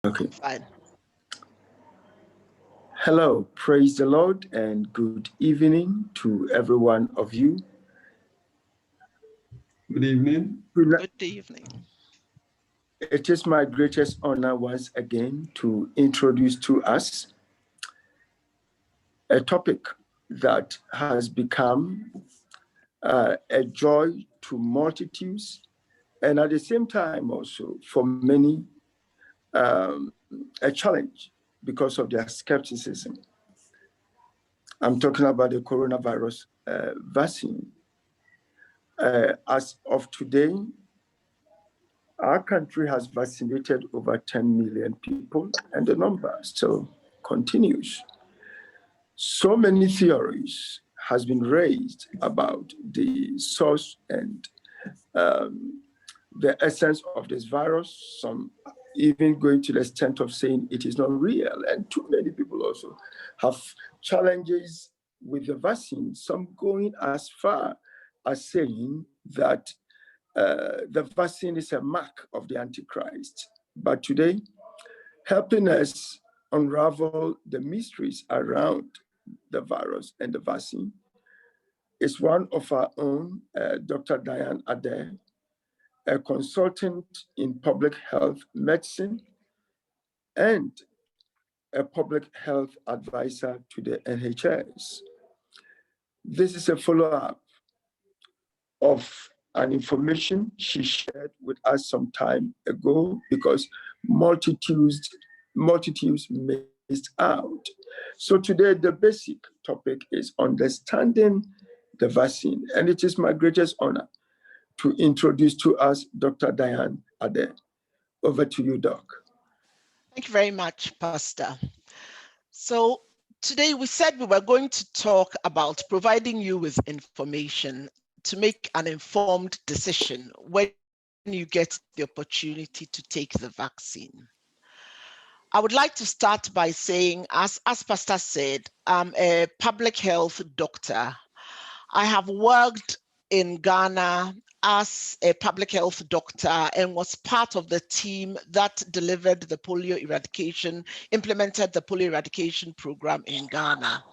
Okay. Fine. Hello, praise the Lord, and good evening to every one of you. Good evening. Good evening. It is my greatest honor once again to introduce to us a topic that has become a joy to multitudes, and at the same time also for many a challenge because of their skepticism. I'm talking about the coronavirus vaccine. As of today, our country has vaccinated over 10 million people, and the number still continues. So many theories has been raised about the source and the essence of this virus, some even going to the extent of saying it is not real. And too many people also have challenges with the vaccine, some going as far as saying that the vaccine is a mark of the Antichrist. But today, helping us unravel the mysteries around the virus and the vaccine is one of our own, Dr. Dianne Addei, a consultant in public health medicine and a public health advisor to the NHS. This is a follow-up of an information she shared with us some time ago because multitudes missed out. So today the basic topic is understanding the vaccine, and it is my greatest honor to introduce to us Dr. Dianne Addei. Over to you, Doc. Thank you very much, Pastor. So today we said we were going to talk about providing you with information to make an informed decision when you get the opportunity to take the vaccine. I would like to start by saying, as Pastor said, I'm a public health doctor. I have worked in Ghana as a public health doctor and was part of the team that delivered the polio eradication, implemented the polio eradication program in Ghana.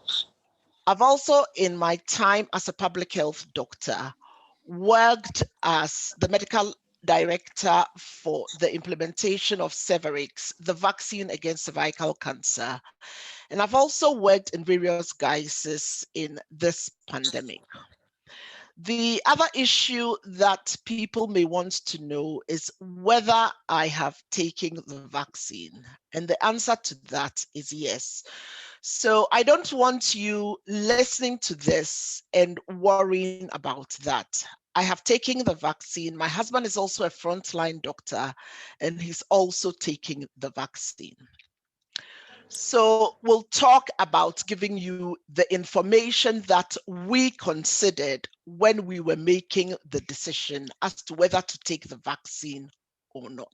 I've also, in my time as a public health doctor, worked as the medical director for the implementation of Cervarix, the vaccine against cervical cancer. And I've also worked in various guises in this pandemic. The other issue that people may want to know is whether I have taken the vaccine. And the answer to that is yes. So I don't want you listening to this and worrying about that. I have taken the vaccine. My husband is also a frontline doctor, and he's also taking the vaccine. So we'll talk about giving you the information that we considered when we were making the decision as to whether to take the vaccine or not.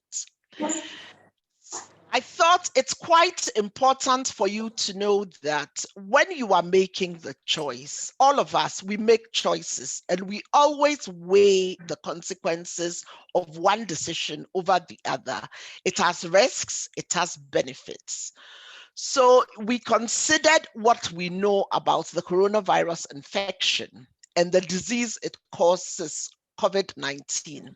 I thought it's quite important for you to know that when you are making the choice, all of us, we make choices and we always weigh the consequences of one decision over the other. It has risks, it has benefits. So we considered what we know about the coronavirus infection and the disease it causes, COVID-19.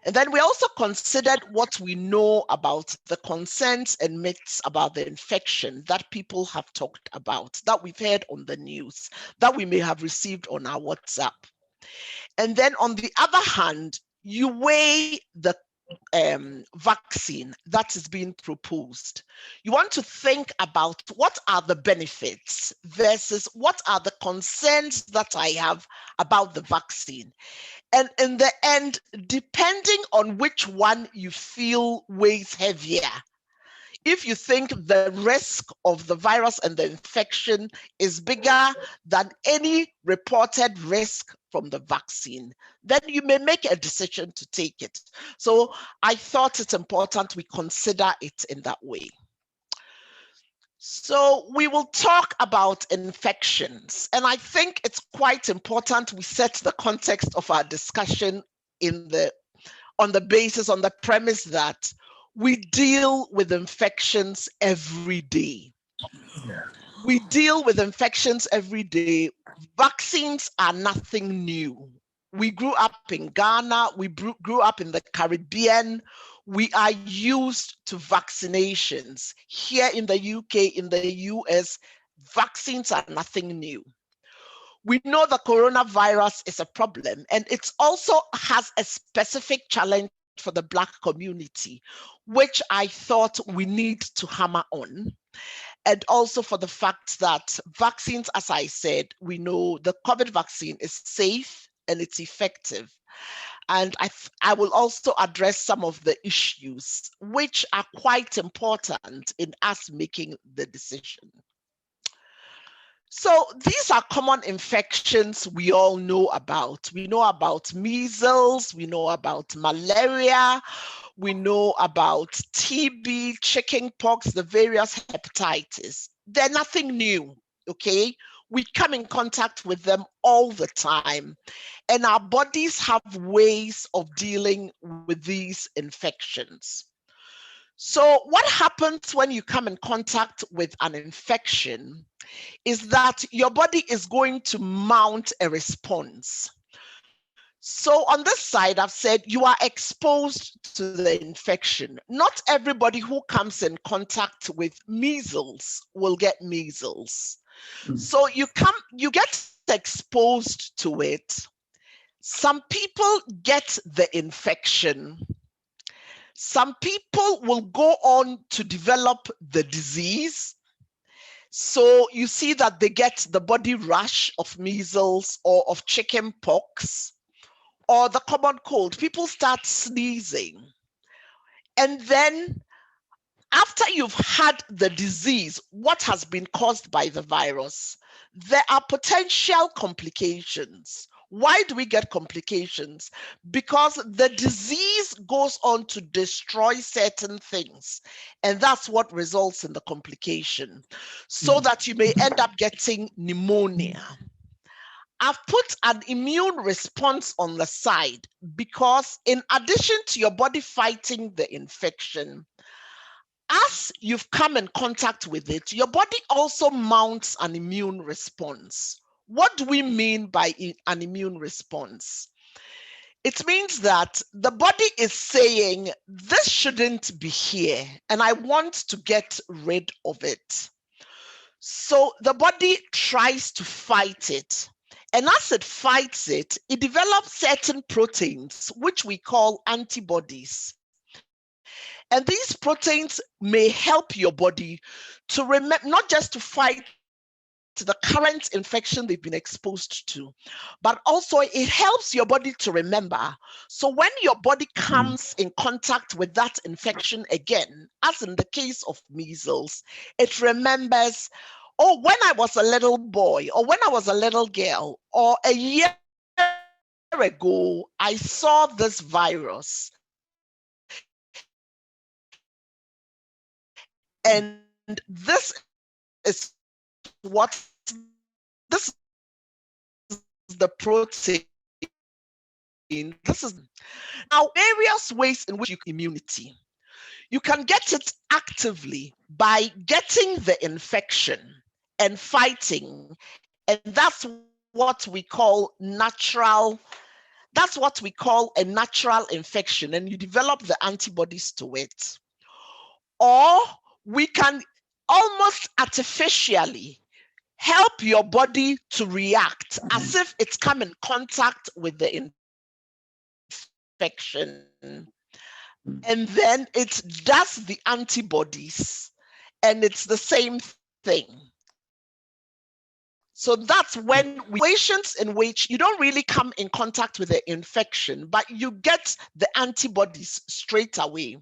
And then we also considered what we know about the concerns and myths about the infection that people have talked about, that we've heard on the news, that we may have received on our WhatsApp. And then on the other hand, you weigh the vaccine that is being proposed. You want to think about what are the benefits versus what are the concerns that I have about the vaccine. And in the end, depending on which one you feel weighs heavier, if you think the risk of the virus and the infection is bigger than any reported risk from the vaccine, then you may make a decision to take it. So I thought it's important we consider it in that way. So we will talk about infections, and I think it's quite important we set the context of our discussion on the premise that We deal with infections every day. Yeah. We deal with infections every day. Vaccines are nothing new. We grew up in Ghana, we grew up in the Caribbean. We are used to vaccinations. Here in the UK, in the US, vaccines are nothing new. We know the coronavirus is a problem, and it also has a specific challenge for the Black community, which I thought we need to hammer on. And also for the fact that vaccines, as I said, we know the COVID vaccine is safe and it's effective. And I will also address some of the issues which are quite important in us making the decision. So these are common infections we all know about. We know about measles, we know about malaria, we know about TB, chickenpox, the various hepatitis. They're nothing new, okay? We come in contact with them all the time, and our bodies have ways of dealing with these infections. So what happens when you come in contact with an infection is that your body is going to mount a response. So on this side, I've said you are exposed to the infection. Not everybody who comes in contact with measles will get measles. So you get exposed to it. Some people get the infection. Some people will go on to develop the disease. So you see that they get the body rash of measles or of chicken pox or the common cold. People start sneezing. And then after you've had the disease, what has been caused by the virus, there are potential complications. Why do we get complications? Because the disease goes on to destroy certain things, and that's what results in the complication, so that you may end up getting pneumonia. I've put an immune response on the side because in addition to your body fighting the infection, as you've come in contact with it, your body also mounts an immune response. What do we mean by an immune response? It means that the body is saying, this shouldn't be here, and I want to get rid of it. So the body tries to fight it. And as it fights it, it develops certain proteins, which we call antibodies. And these proteins may help your body to remember, not just to fight the current infection they've been exposed to, but also it helps your body to remember. So when your body comes in contact with that infection again, as in the case of measles, it remembers, oh, when I was a little boy, or when I was a little girl, or a year ago, I saw this virus. And this is the protein. Now, various ways in which you can immunity. You can get it actively by getting the infection and fighting, and that's what we call a natural infection, and you develop the antibodies to it. Or we can almost artificially help your body to react as if it's come in contact with the infection. And then it does the antibodies, and it's the same thing. So that's when situations in which you don't really come in contact with the infection, but you get the antibodies straight away.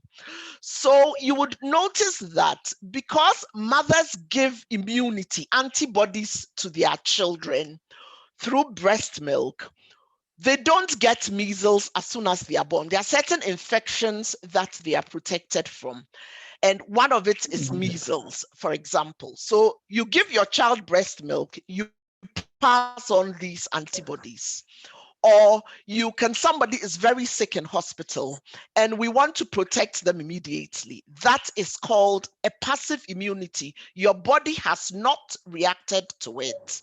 So you would notice that because mothers give immunity, antibodies to their children through breast milk, they don't get measles as soon as they are born. There are certain infections that they are protected from. And one of it is measles, for example. So you give your child breast milk, you pass on these antibodies. Or somebody is very sick in hospital and we want to protect them immediately. That is called a passive immunity. Your body has not reacted to it,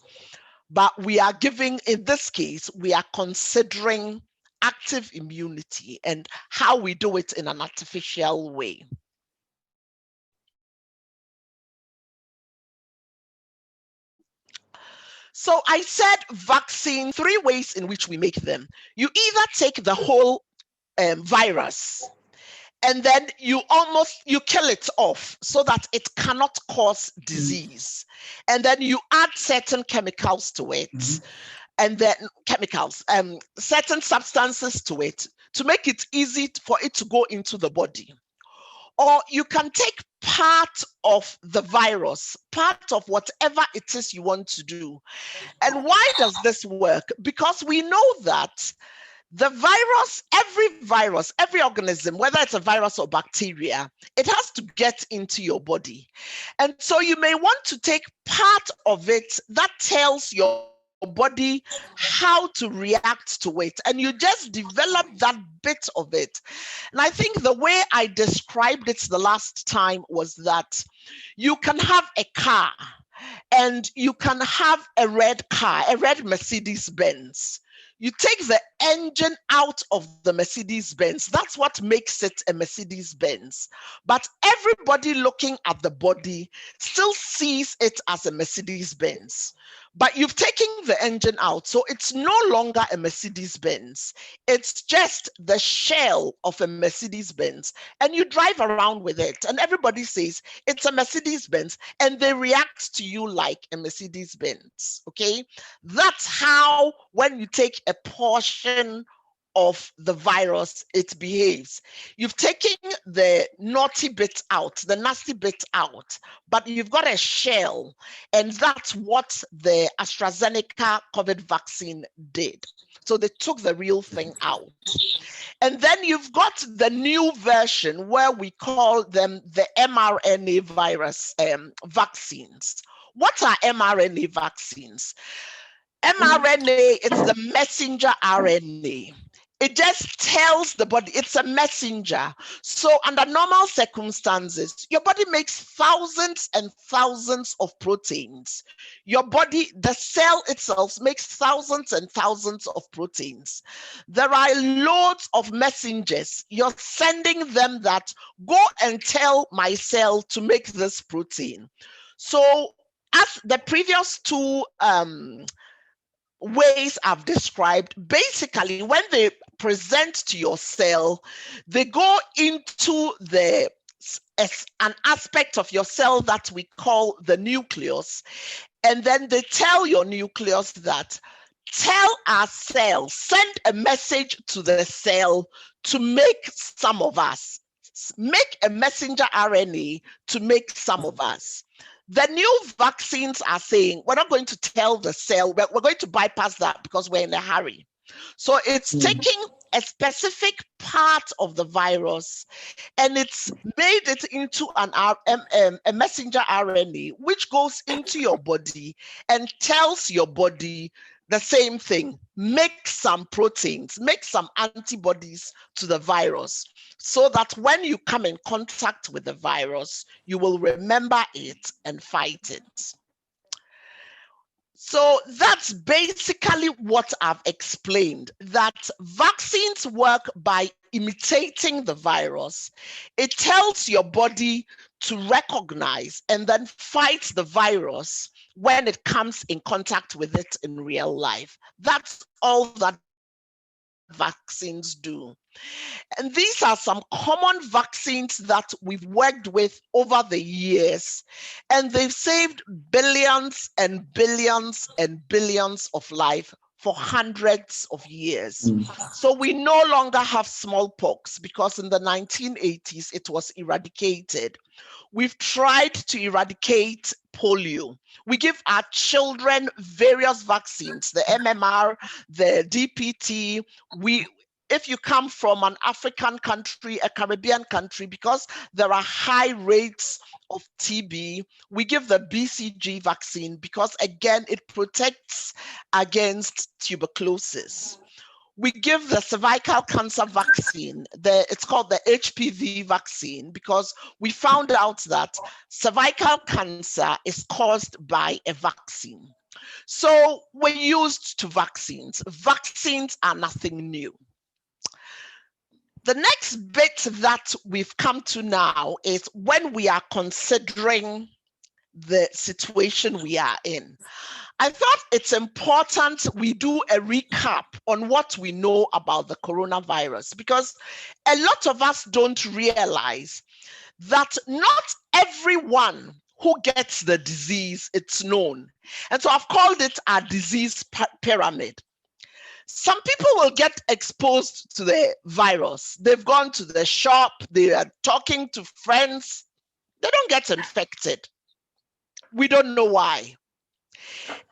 but we are giving, in this case, we are considering active immunity and how we do it in an artificial way. So I said vaccine, 3 ways in which we make them. You either take the whole virus and then you kill it off so that it cannot cause disease. And then you add certain chemicals to it, and then certain substances to it to make it easy for it to go into the body. Or you can take part of the virus, part of whatever it is you want to do. And why does this work? Because we know that the virus, every organism, whether it's a virus or bacteria, it has to get into your body. And so you may want to take part of it that tells your body how to react to it. And you just develop that bit of it. And I think the way I described it the last time was that you can have a car and you can have a red car, a red Mercedes Benz. You take the engine out of the Mercedes Benz. That's what makes it a Mercedes Benz. But everybody looking at the body still sees it as a Mercedes Benz. But you've taken the engine out, so it's no longer a Mercedes Benz. It's just the shell of a Mercedes Benz, and you drive around with it, and everybody says it's a Mercedes Benz, and they react to you like a Mercedes Benz. Okay, that's how, when you take a portion of the virus, it behaves. You've taken the naughty bit out, the nasty bit out, but you've got a shell, and that's what the AstraZeneca COVID vaccine did. So they took the real thing out. And then you've got the new version where we call them the mRNA virus vaccines. What are mRNA vaccines? mRNA, it's the messenger RNA. It just tells the body it's a messenger. So under normal circumstances, your body makes thousands and thousands of proteins. Your body, the cell itself, makes thousands and thousands of proteins. There are loads of messengers. You're sending them that go and tell my cell to make this protein. So as the previous two ways I've described, basically when they present to your cell, they go into an aspect of your cell that we call the nucleus, and then they tell your nucleus that, tell our cell, send a message to the cell to make some of us, make a messenger RNA to make some of us. The new vaccines are saying, we're not going to tell the cell, we're going to bypass that because we're in a hurry. So it's taking a specific part of the virus and it's made it into a messenger RNA, which goes into your body and tells your body the same thing: make some proteins, make some antibodies to the virus, so that when you come in contact with the virus, you will remember it and fight it. So that's basically what I've explained, that vaccines work by imitating the virus. It tells your body to recognize and then fight the virus when it comes in contact with it in real life. That's all that vaccines do. And these are some common vaccines that we've worked with over the years, and they've saved billions and billions and billions of lives for hundreds of years. So we no longer have smallpox because in the 1980s it was eradicated. We've tried to eradicate polio. We give our children various vaccines, the MMR, the DPT. If you come from an African country, a Caribbean country, because there are high rates of TB, we give the BCG vaccine because, again, it protects against tuberculosis. we give the cervical cancer vaccine. It's called the HPV vaccine because we found out that cervical cancer is caused by a vaccine. So we're used to vaccines. Vaccines are nothing new. The next bit that we've come to now is when we are considering the situation we are in. I thought it's important we do a recap on what we know about the coronavirus, because a lot of us don't realize that not everyone who gets the disease, it's known. And so I've called it a disease pyramid. Some people will get exposed to the virus. They've gone to the shop, they are talking to friends, they don't get infected. We don't know why.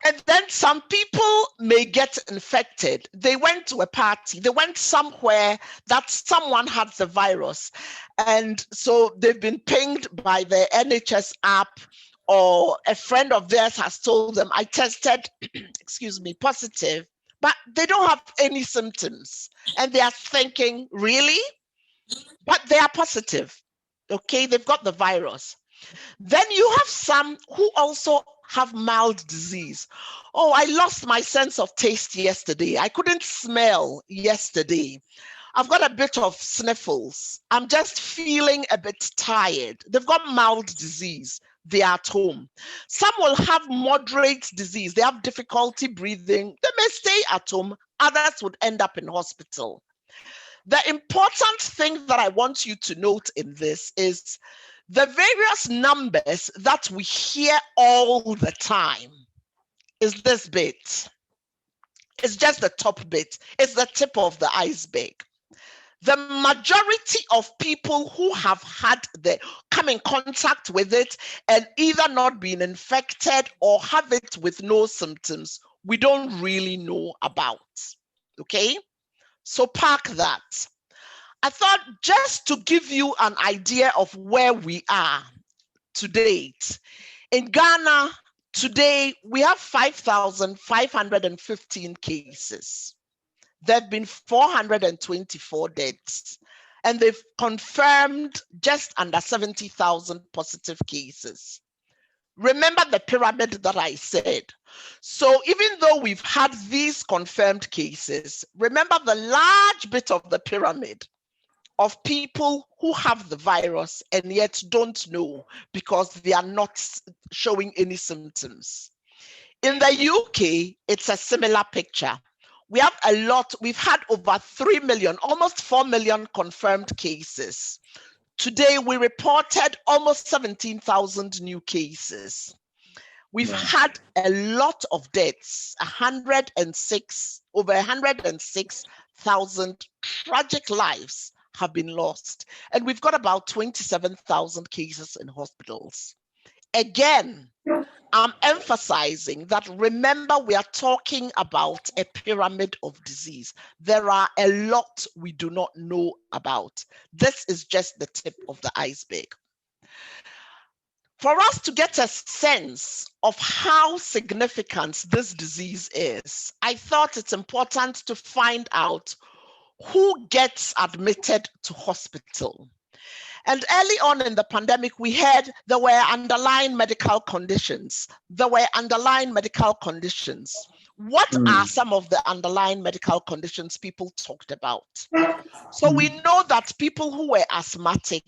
And then some people may get infected. They went to a party, they went somewhere that someone had the virus. And so they've been pinged by the NHS app, or a friend of theirs has told them, I tested, excuse me, positive, but they don't have any symptoms. And they are thinking, really? But they are positive. Okay, they've got the virus. Then you have some who also have mild disease. Oh, I lost my sense of taste yesterday. I couldn't smell yesterday. I've got a bit of sniffles. I'm just feeling a bit tired. They've got mild disease. They are at home. Some will have moderate disease. They have difficulty breathing. They may stay at home. Others would end up in hospital. The important thing that I want you to note in this is the various numbers that we hear all the time is this bit. It's just the top bit. It's the tip of the iceberg. The majority of people who have come in contact with it and either not been infected or have it with no symptoms, we don't really know about. Okay? So park that. I thought just to give you an idea of where we are to date. In Ghana, today, we have 5,515 cases. There have been 424 deaths, and they've confirmed just under 70,000 positive cases. Remember the pyramid that I said. So even though we've had these confirmed cases, remember the large bit of the pyramid of people who have the virus and yet don't know because they are not showing any symptoms. In the UK, it's a similar picture. We have we've had over 3 million, almost 4 million confirmed cases. Today, we reported almost 17,000 new cases. We've had a lot of deaths, over 106,000 tragic lives have been lost. And we've got about 27,000 cases in hospitals. Again, I'm emphasizing that, remember, we are talking about a pyramid of disease. There are a lot we do not know about. This is just the tip of the iceberg. For us to get a sense of how significant this disease is, I thought it's important to find out who gets admitted to hospital. And early on in the pandemic, we heard there were underlying medical conditions. What are some of the underlying medical conditions people talked about? So we know that people who were asthmatic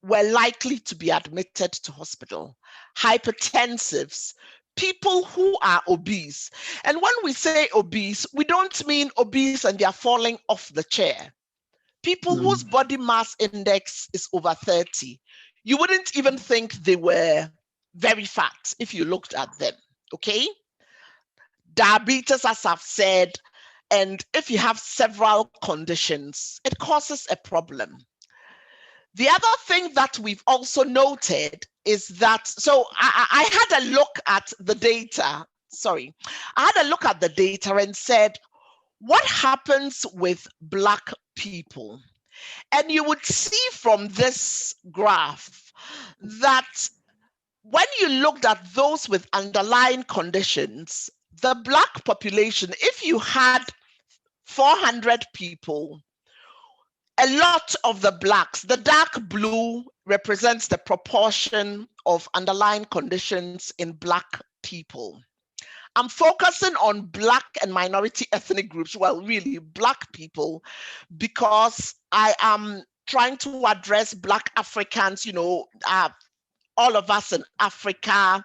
were likely to be admitted to hospital. Hypertensives, people who are obese. And when we say obese, we don't mean obese and they are falling off the chair. People whose body mass index is over 30. You wouldn't even think they were very fat if you looked at them, okay? Diabetes, as I've said, and if you have several conditions, it causes a problem. The other thing that we've also noted is that, so I had a look at the data, I had a look at the data and said, what happens with Black people? And you would see from this graph that when you looked at those with underlying conditions, the Black population, if you had 400 people, a lot of the blacks, the dark blue represents the proportion of underlying conditions in Black people. I'm focusing on Black and minority ethnic groups, well, really Black people, because I am trying to address Black Africans, all of us in Africa,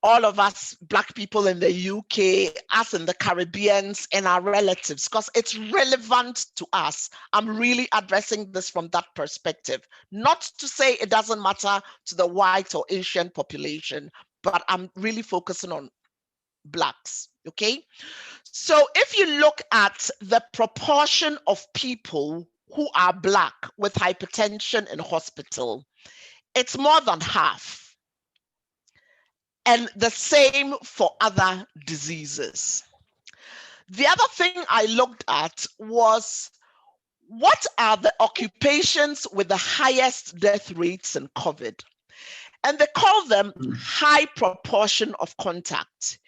all of us Black people in the UK, us in the Caribbeans, and our relatives, because it's relevant to us. I'm really addressing this from that perspective. Not to say it doesn't matter to the white or Asian population, but I'm really focusing on Blacks, okay? So if you look at the proportion of people who are Black with hypertension in hospital, it's more than half. And the same for other diseases. The other thing I looked at was, what are the occupations with the highest death rates in COVID? And they call them high proportion of contact.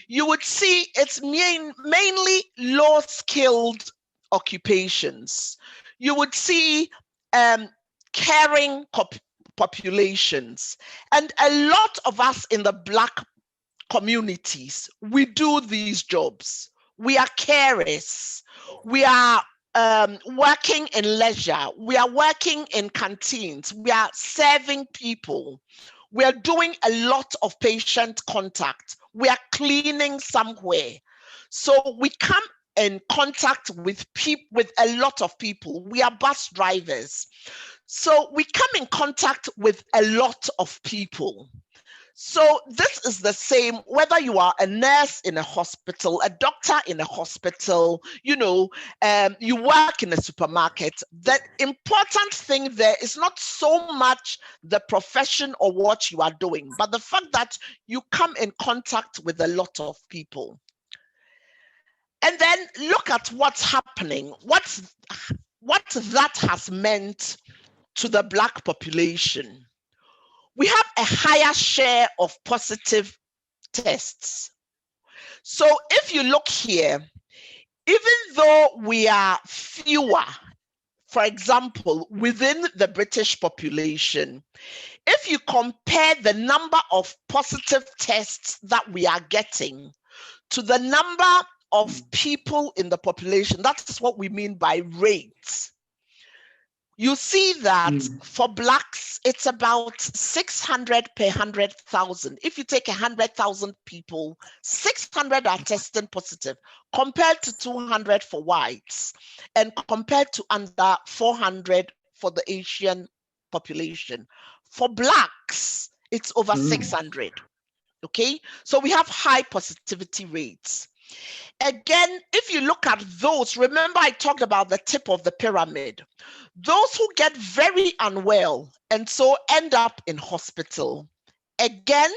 You would see it's mainly low-skilled occupations. You would see caring populations. And a lot of us in the Black communities, we do these jobs. We are carers. We are working in leisure. We are working in canteens. We are serving people. We are doing a lot of patient contact. We are cleaning somewhere. So we come in contact with a lot of people. We are bus drivers. So we come in contact with a lot of people. So this is the same whether you are a nurse in a hospital, a doctor in a hospital, you work in a supermarket. The important thing there is not so much the profession or what you are doing, but the fact that you come in contact with a lot of people. And then look at what's happening, what that has meant to the Black population. We have a higher share of positive tests. So if you look here, even though we are fewer, for example, within the British population, if you compare the number of positive tests that we are getting to the number of people in the population, that's what we mean by rates. You see that for Blacks, it's about 600 per 100,000. If you take 100,000 people, 600 are testing positive, compared to 200 for whites, and compared to under 400 for the Asian population. For Blacks, it's over 600. Okay, so we have high positivity rates. Again, if you look at those, remember I talked about the tip of the pyramid. Those who get very unwell and so end up in hospital. Again,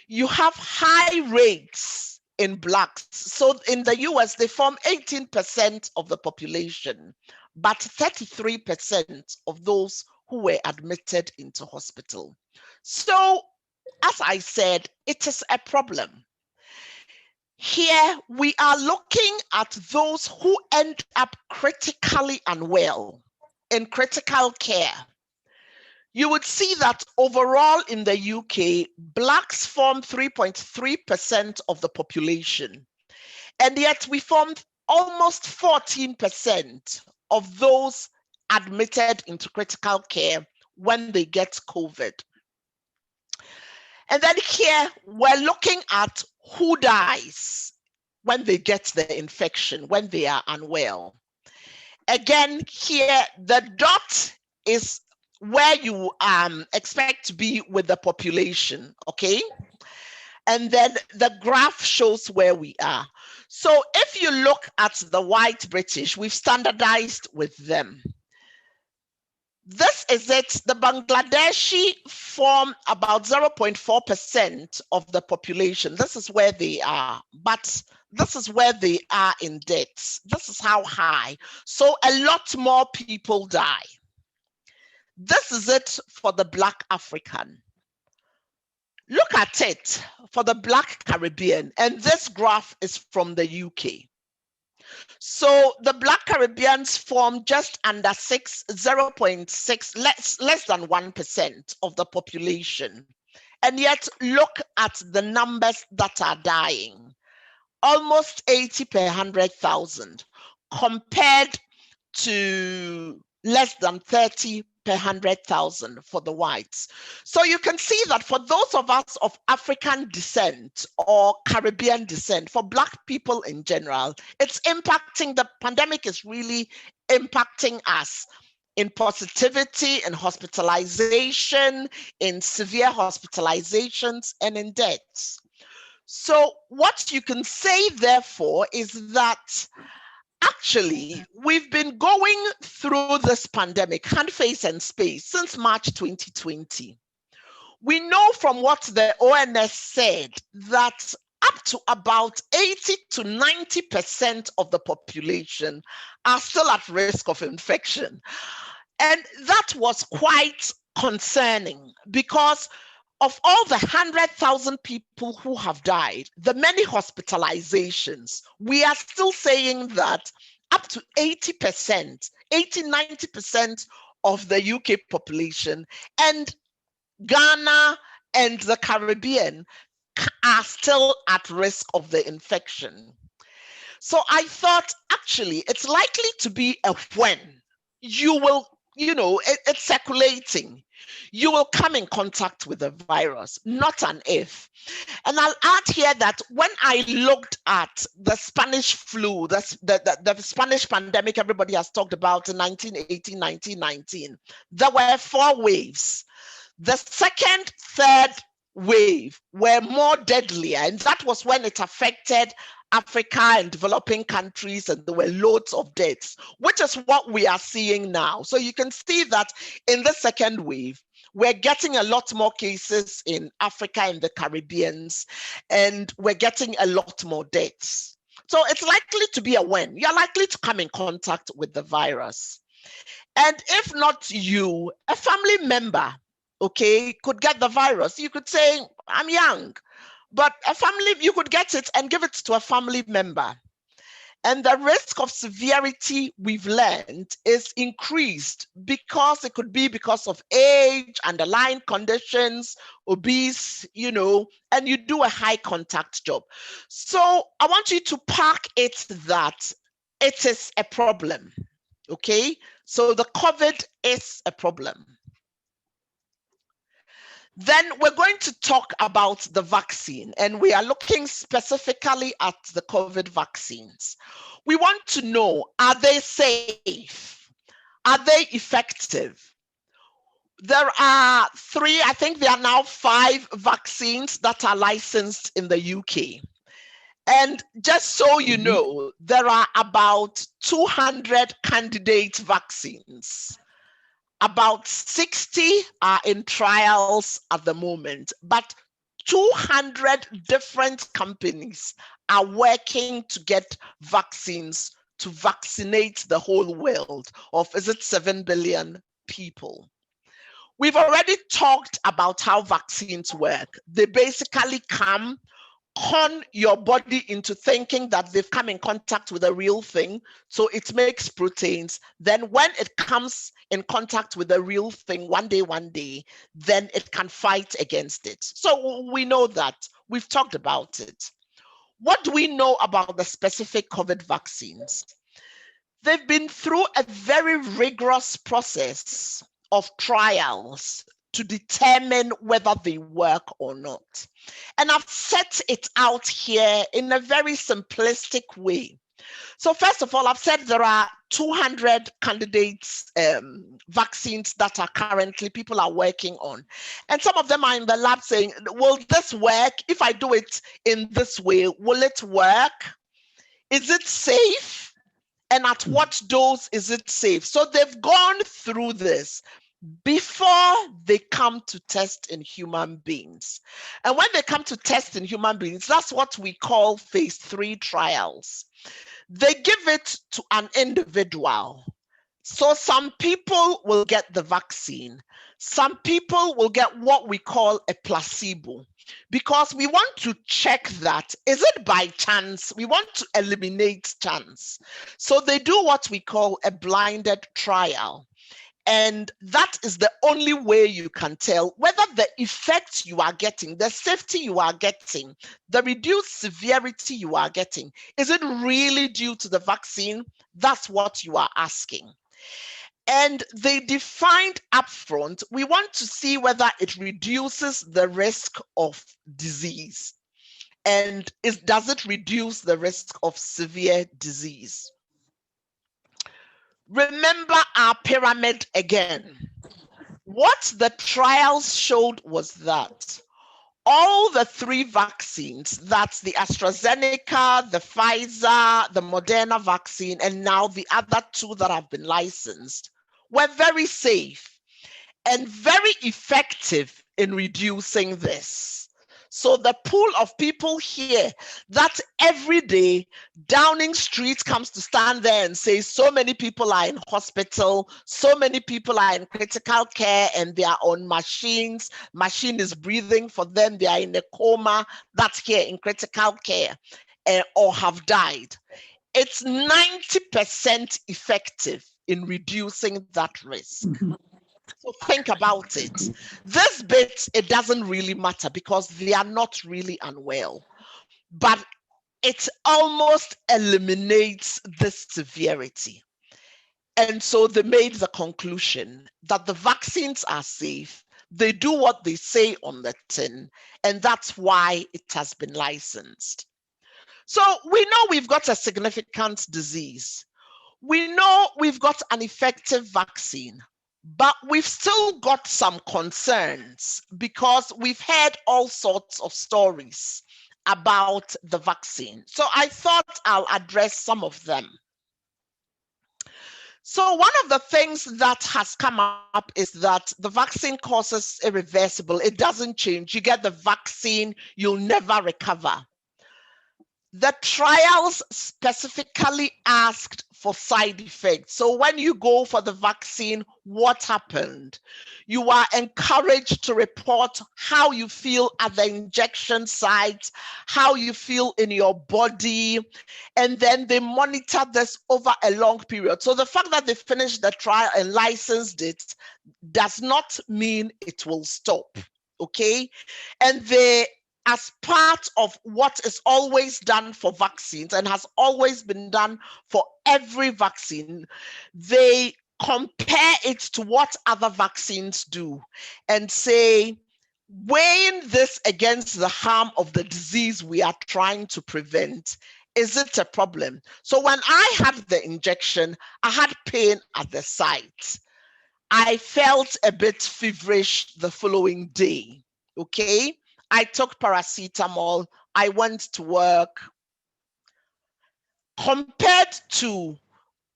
you have high rates in Blacks. So in the US, they form 18% of the population, but 33% of those who were admitted into hospital. So, as I said, it is a problem. Here, we are looking at those who end up critically unwell in critical care. You would see that overall in the UK, Blacks form 3.3% of the population, and yet we formed almost 14% of those admitted into critical care when they get COVID. And then here, we're looking at who dies when they get the infection, when they are unwell. Again, here, the dot is where you expect to be with the population, okay? And then the graph shows where we are. So if you look at the white British, we've standardized with them. This is it. The Bangladeshi form about 0.4% of the population. This is where they are, but this is where they are in deaths. This is how high. So a lot more people die. This is it for the Black African. Look at it for the Black Caribbean, and this graph is from the UK. So the Black Caribbeans form just under 0.6, less than 1% of the population. And yet look at the numbers that are dying. Almost 80 per 100,000 compared to less than 30 per 100,000 for the whites. So you can see that for those of us of African descent or Caribbean descent, for Black people in general, it's impacting, the pandemic is really impacting us in positivity, in hospitalization, in severe hospitalizations, and in deaths. So what you can say, therefore, is that actually, we've been going through this pandemic, hand, face, and space, since March 2020. We know from what the ONS said that up to about 80 to 90% of the population are still at risk of infection. And that was quite concerning because of all the 100,000 people who have died, the many hospitalizations, we are still saying that up to 80%, 90% of the UK population and Ghana and the Caribbean are still at risk of the infection. So I thought, actually, it's likely to be a when. You will, it's circulating. You will come in contact with the virus, not an if. And I'll add here that when I looked at the Spanish flu, the Spanish pandemic everybody has talked about in 1918, 1919, there were 4 waves. The second, third wave were more deadlier, and that was when it affected Africa and developing countries, and there were loads of deaths, which is what we are seeing now. So you can see that in the second wave, we're getting a lot more cases in Africa and the Caribbeans, and we're getting a lot more deaths. So it's likely to be a when. You're likely to come in contact with the virus. And if not you, a family member, okay, could get the virus. You could say, I'm young. But a family, you could get it and give it to a family member. And the risk of severity, we've learned, is increased because it could be because of age, underlying conditions, obese, and you do a high contact job. So I want you to park it that it is a problem, okay? So the COVID is a problem. Then we're going to talk about the vaccine, and we are looking specifically at the COVID vaccines. We want to know, are they safe? Are they effective? There are 3, I think there are now 5 vaccines that are licensed in the UK. And just so you know, there are about 200 candidate vaccines. About 60 are in trials at the moment, but 200 different companies are working to get vaccines to vaccinate the whole world of, is it 7 billion people? We've already talked about how vaccines work. They basically con your body into thinking that they've come in contact with a real thing. So it makes proteins. Then when it comes in contact with a real thing, one day, then it can fight against it. So we know that. We've talked about it. What do we know about the specific COVID vaccines? They've been through a very rigorous process of trials to determine whether they work or not. And I've set it out here in a very simplistic way. So first of all, I've said there are 200 candidates vaccines that are currently people are working on. And some of them are in the lab saying, will this work? If I do it in this way, will it work? Is it safe? And at what dose is it safe? So they've gone through this before they come to test in human beings. And when they come to test in human beings, that's what we call phase 3 trials. They give it to an individual. So some people will get the vaccine. Some people will get what we call a placebo, because we want to check that, is it by chance? We want to eliminate chance. So they do what we call a blinded trial. And that is the only way you can tell whether the effect you are getting, the safety you are getting, the reduced severity you are getting, is it really due to the vaccine? That's what you are asking. And they defined upfront, we want to see whether it reduces the risk of disease. And does it reduce the risk of severe disease? Remember our pyramid again. What the trials showed was that all the three vaccines, that's the AstraZeneca, the Pfizer, the Moderna vaccine, and now the other two that have been licensed, were very safe and very effective in reducing this. So the pool of people here that every day Downing Street comes to stand there and say so many people are in hospital, so many people are in critical care and they are on machines, machine is breathing for them, they are in a coma, that's here in critical care, or have died. It's 90% effective in reducing that risk. So think about it. This bit, it doesn't really matter because they are not really unwell, but it almost eliminates the severity. And so they made the conclusion that the vaccines are safe. They do what they say on the tin, and that's why it has been licensed. So we know we've got a significant disease. We know we've got an effective vaccine. But we've still got some concerns because we've heard all sorts of stories about the vaccine. So I thought I'll address some of them. So one of the things that has come up is that the vaccine causes irreversible. It doesn't change. You get the vaccine, you'll never recover. The trials specifically asked for side effects. So when you go for the vaccine, what happened? You are encouraged to report how you feel at the injection site, how you feel in your body, and then they monitor this over a long period. So the fact that they finished the trial and licensed it does not mean it will stop, okay? And they, as part of what is always done for vaccines and has always been done for every vaccine, they compare it to what other vaccines do and say, weighing this against the harm of the disease we are trying to prevent, is it a problem? So when I had the injection, I had pain at the site. I felt a bit feverish the following day, okay? I took paracetamol, I went to work. Compared to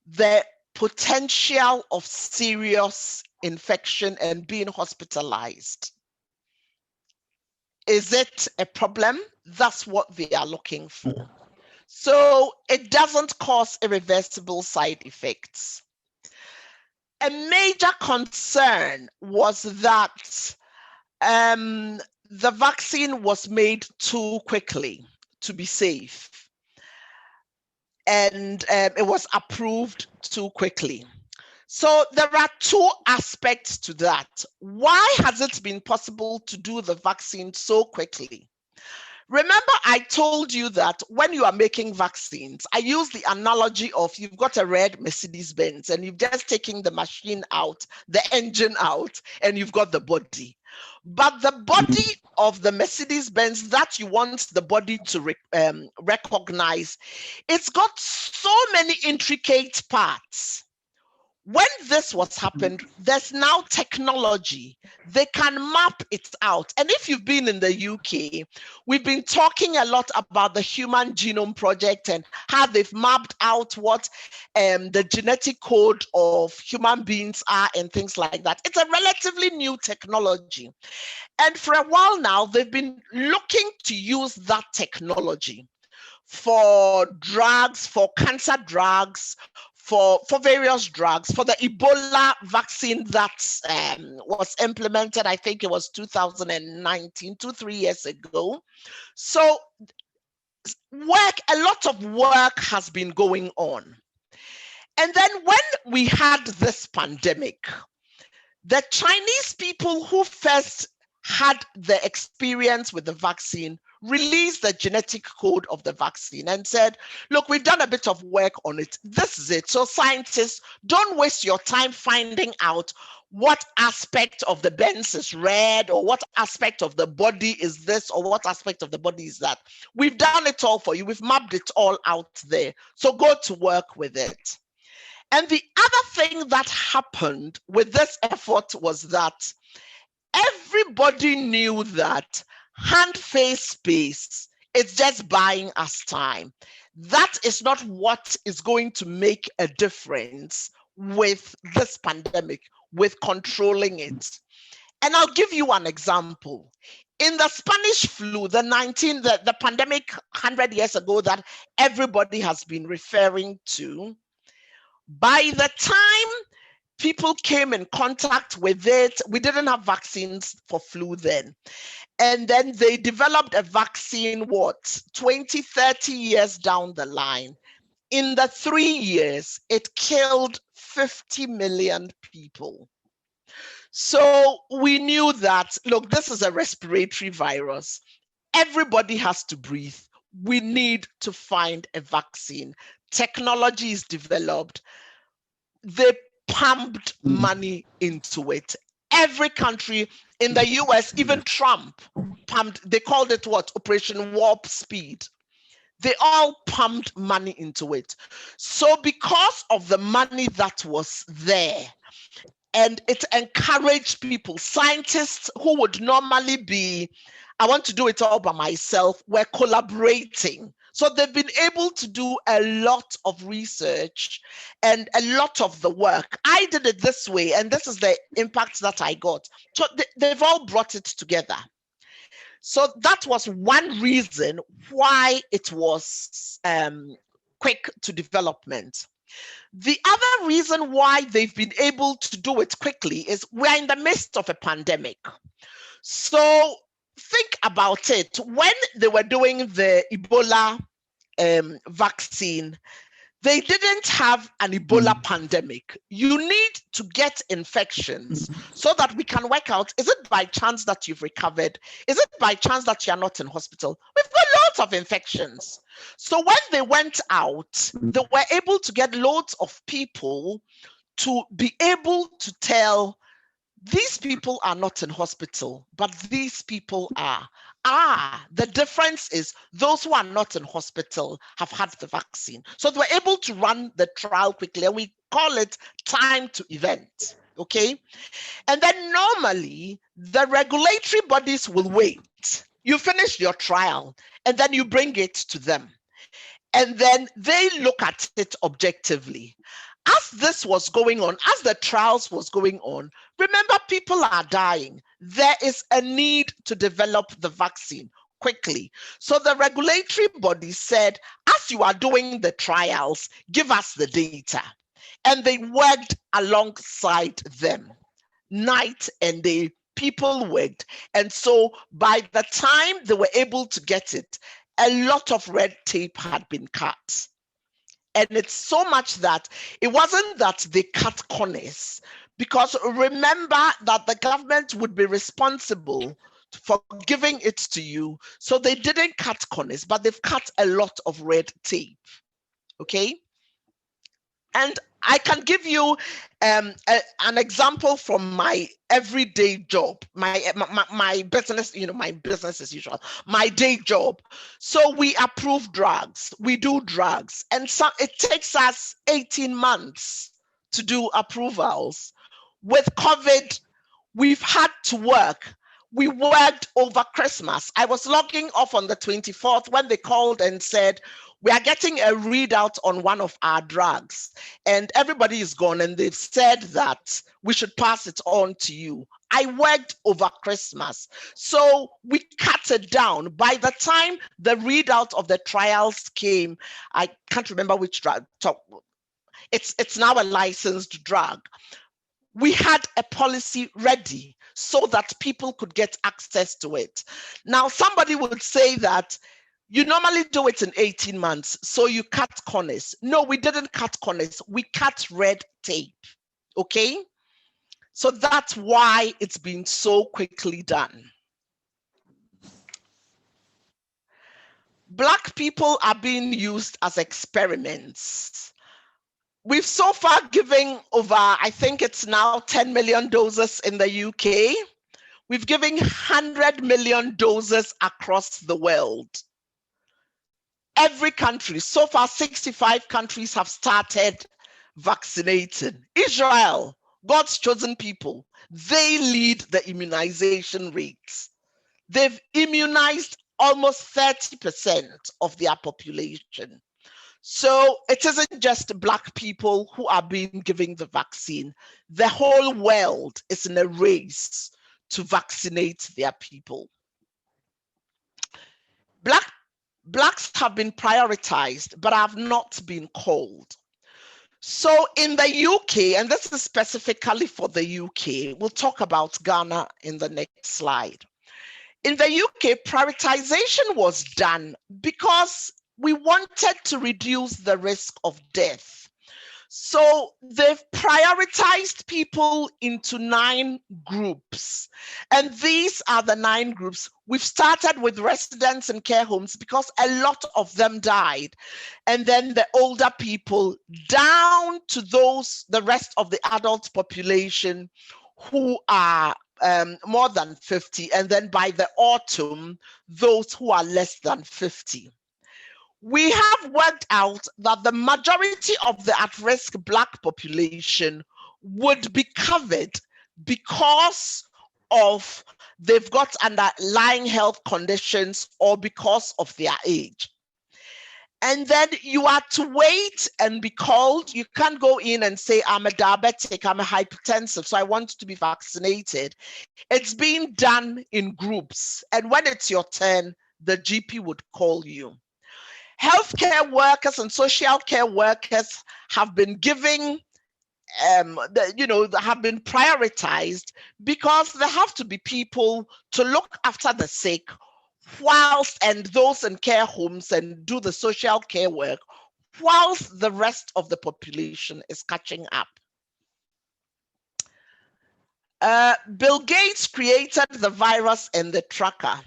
the potential of serious infection and being hospitalized, is it a problem? That's what they are looking for. So it doesn't cause irreversible side effects. A major concern was that the vaccine was made too quickly to be safe, and it was approved too quickly. So there are two aspects to that. Why has it been possible to do the vaccine so quickly? Remember, I told you that when you are making vaccines, I use the analogy of you've got a red Mercedes-Benz and you've just taken the machine out, the engine out, and you've got the body. But the body of the Mercedes-Benz that you want the body to recognize, it's got so many intricate parts. When this was happened, there's now technology. They can map it out. And if you've been in the UK, we've been talking a lot about the Human Genome Project and how they've mapped out what the genetic code of human beings are and things like that. It's a relatively new technology. And for a while now, they've been looking to use that technology for drugs, for cancer drugs, for various drugs. For the Ebola vaccine that was implemented, I think it was 2019, 2-3 years ago. So a lot of work has been going on. And then when we had this pandemic, the Chinese people who first had the experience with the vaccine released the genetic code of the vaccine and said, look, we've done a bit of work on it. This is it. So scientists, don't waste your time finding out what aspect of the bends is red, or what aspect of the body is this, or what aspect of the body is that. We've done it all for you. We've mapped it all out there. So go to work with it. And the other thing that happened with this effort was that everybody knew that hand-face space is just buying us time. That is not what is going to make a difference with this pandemic, with controlling it. And I'll give you an example. In the Spanish flu, the pandemic 100 years ago that everybody has been referring to, by the time people came in contact with it, we didn't have vaccines for flu then. And then they developed a vaccine, 20, 30 years down the line. In the 3 years, it killed 50 million people. So we knew that, look, this is a respiratory virus. Everybody has to breathe. We need to find a vaccine. Technology is developed. They pumped money into it. Every country in the US, even Trump pumped, they called it Operation Warp Speed. They all pumped money into it. So because of the money that was there, and it encouraged people, scientists who would normally be, I want to do it all by myself, were collaborating. So they've been able to do a lot of research and a lot of the work. I did it this way, and this is the impact that I got. So they've all brought it together. So that was one reason why it was quick to development. The other reason why they've been able to do it quickly is we're in the midst of a pandemic. So think about it. When they were doing the Ebola vaccine, they didn't have an Ebola pandemic. You need to get infections so that we can work out, is it by chance that you've recovered? Is it by chance that you're not in hospital? We've got lots of infections. So when they went out, they were able to get loads of people to be able to tell, these people are not in hospital, but these people are. The difference is those who are not in hospital have had the vaccine. So they were able to run the trial quickly, and we call it time to event, okay? And then normally, the regulatory bodies will wait. You finish your trial, and then you bring it to them. And then they look at it objectively. As this was going on, as the trials was going on, remember, people are dying. There is a need to develop the vaccine quickly. So the regulatory body said, as you are doing the trials, give us the data. And they worked alongside them. Night and day, people worked. And so by the time they were able to get it, a lot of red tape had been cut. And it's so much that it wasn't that they cut corners, because remember that the government would be responsible for giving it to you. So they didn't cut corners, but they've cut a lot of red tape. Okay. And I can give you an example from my everyday job, my business, my business as usual, my day job. So we approve drugs, we do drugs, and so it takes us 18 months to do approvals. With COVID, we've had to work. We worked over Christmas. I was logging off on the 24th when they called and said, we are getting a readout on one of our drugs, and everybody is gone, and they've said that we should pass it on to you. I worked over Christmas, so we cut it down. By the time the readout of the trials came, I can't remember which drug, it's now a licensed drug. We had a policy ready so that people could get access to it. Now, somebody would say that you normally do it in 18 months, so you cut corners. No, we didn't cut corners. We cut red tape, okay? So that's why it's been so quickly done. Black people are being used as experiments. We've so far given over, I think it's now 10 million doses in the UK. We've given 100 million doses across the world. Every country, so far 65 countries have started vaccinating. Israel, God's chosen people, they lead the immunization rates. They've immunized almost 30% of their population. So it isn't just Black people who are being given the vaccine. The whole world is in a race to vaccinate their people. Blacks have been prioritized, but have not been called. So in the UK, and this is specifically for the UK, we'll talk about Ghana in the next slide. In the UK, prioritization was done because we wanted to reduce the risk of death. So they've prioritized people into 9 groups. And these are the 9 groups. We've started with residents and care homes because a lot of them died. And then the older people down to the rest of the adult population who are more than 50. And then by the autumn, those who are less than 50. We have worked out that the majority of the at-risk Black population would be covered because of they've got underlying health conditions or because of their age. And then you are to wait and be called. You can't go in and say, I'm a diabetic, I'm a hypertensive, so I want to be vaccinated. It's being done in groups. And when it's your turn, the GP would call you. Healthcare workers and social care workers have been giving, have been prioritized because there have to be people to look after the sick, and those in care homes and do the social care work, whilst the rest of the population is catching up. Bill Gates created the virus and the tracker.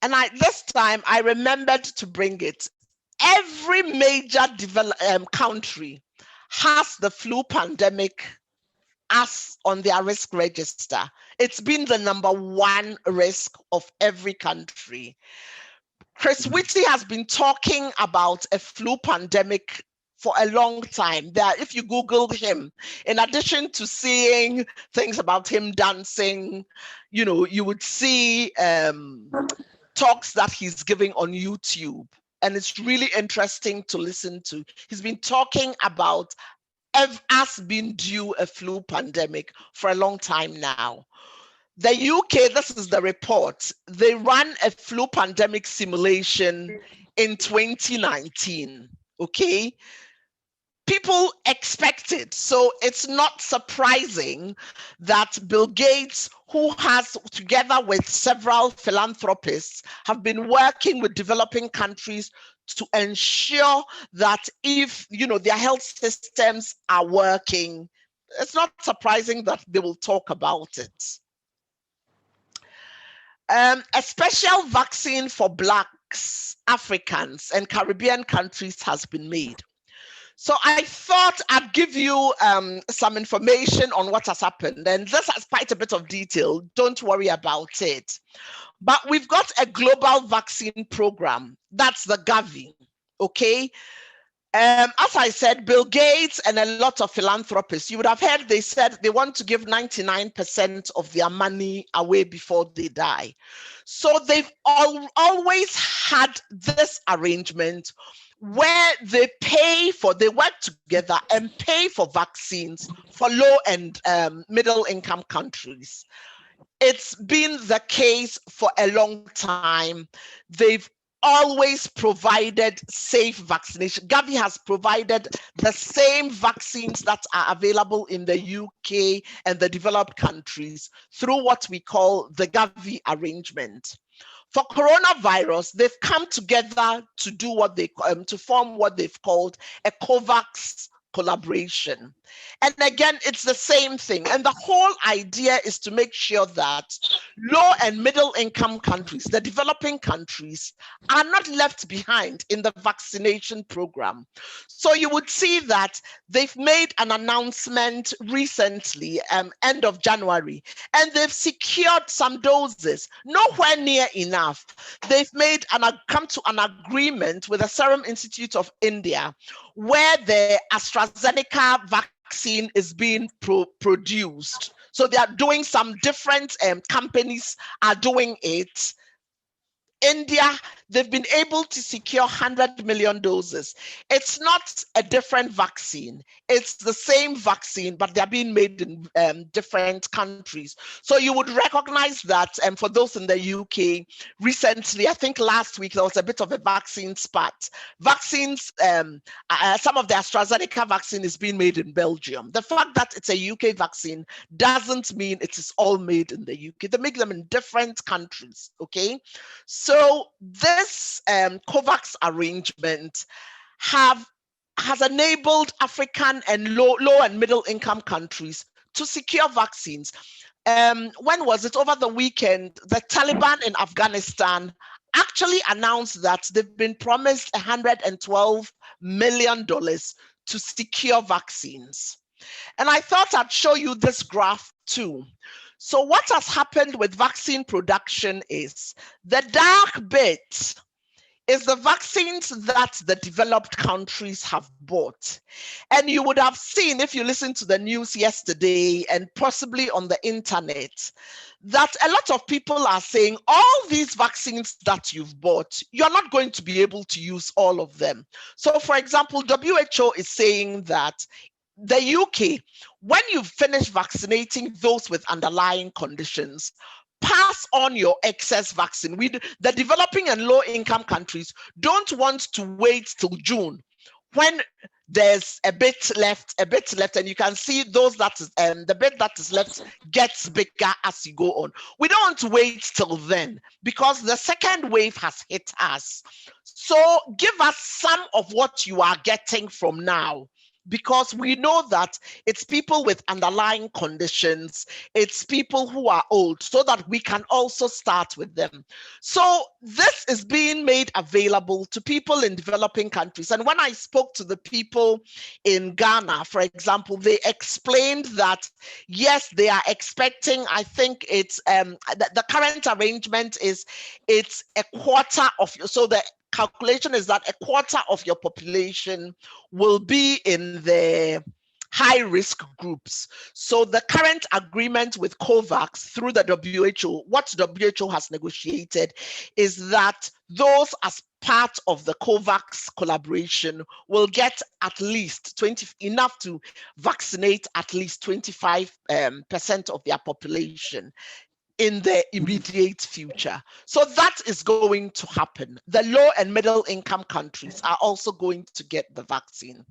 And this time I remembered to bring it. Every major country has the flu pandemic as on their risk register. It's been the #1 risk of every country. Chris Whitty has been talking about a flu pandemic for a long time. That if you Google him, in addition to seeing things about him dancing, you would see talks that he's giving on YouTube, and it's really interesting to listen to. He's been talking about us being due a flu pandemic for a long time now. The UK, this is the report, they ran a flu pandemic simulation in 2019, okay? People expect it, so it's not surprising that Bill Gates, who has, together with several philanthropists, have been working with developing countries to ensure that if their health systems are working, it's not surprising that they will talk about it. A special vaccine for Blacks, Africans, and Caribbean countries has been made. So I thought I'd give you some information on what has happened. And this has quite a bit of detail. Don't worry about it. But we've got a global vaccine program. That's the Gavi, okay? As I said, Bill Gates and a lot of philanthropists, you would have heard they said they want to give 99% of their money away before they die. So they've always had this arrangement where they work together and pay for vaccines for low and middle income countries. It's been the case for a long time. They've always provided safe vaccination. Gavi has provided the same vaccines that are available in the UK and the developed countries through what we call the Gavi arrangement. For coronavirus, they've come together to do what they to form what they've called a COVAX collaboration. And again, it's the same thing. And the whole idea is to make sure that low and middle income countries, the developing countries, are not left behind in the vaccination program. So you would see that they've made an announcement recently, end of January, and they've secured some doses, nowhere near enough. They've come to an agreement with the Serum Institute of India, where the AstraZeneca vaccine is being produced. So they are doing some different companies are doing it. India, they've been able to secure 100 million doses. It's not a different vaccine. It's the same vaccine, but they're being made in different countries. So you would recognize that for those in the UK, recently, I think last week, there was a bit of a vaccine spat. Vaccines, some of the AstraZeneca vaccine is being made in Belgium. The fact that it's a UK vaccine doesn't mean it is all made in the UK. They make them in different countries, okay? So this COVAX arrangement has enabled African and low and middle income countries to secure vaccines. When was it? Over the weekend, the Taliban in Afghanistan actually announced that they've been promised $112 million to secure vaccines. And I thought I'd show you this graph too. So what has happened with vaccine production is the dark bit is the vaccines that the developed countries have bought. And you would have seen, if you listened to the news yesterday and possibly on the internet, that a lot of people are saying all these vaccines that you've bought, you're not going to be able to use all of them. So for example, WHO is saying that the UK, when you finish vaccinating those with underlying conditions, pass on your excess vaccine. The developing and low-income countries don't want to wait till June when there's a bit left, and you can see those the bit that is left gets bigger as you go on. We don't want to wait till then because the second wave has hit us. So give us some of what you are getting from now, because we know that it's people with underlying conditions, it's people who are old, so that we can also start with them. So this is being made available to people in developing countries. And when I spoke to the people in Ghana, for example, they explained that, yes, they are expecting, I think it's, the current arrangement is, it's a quarter of, so the calculation is that a quarter of your population will be in the high risk groups. So the current agreement with COVAX through the WHO, what WHO has negotiated is that those as part of the COVAX collaboration will get at least enough to vaccinate at least 25% of their population in the immediate future. So that is going to happen. The low and middle income countries are also going to get the vaccine.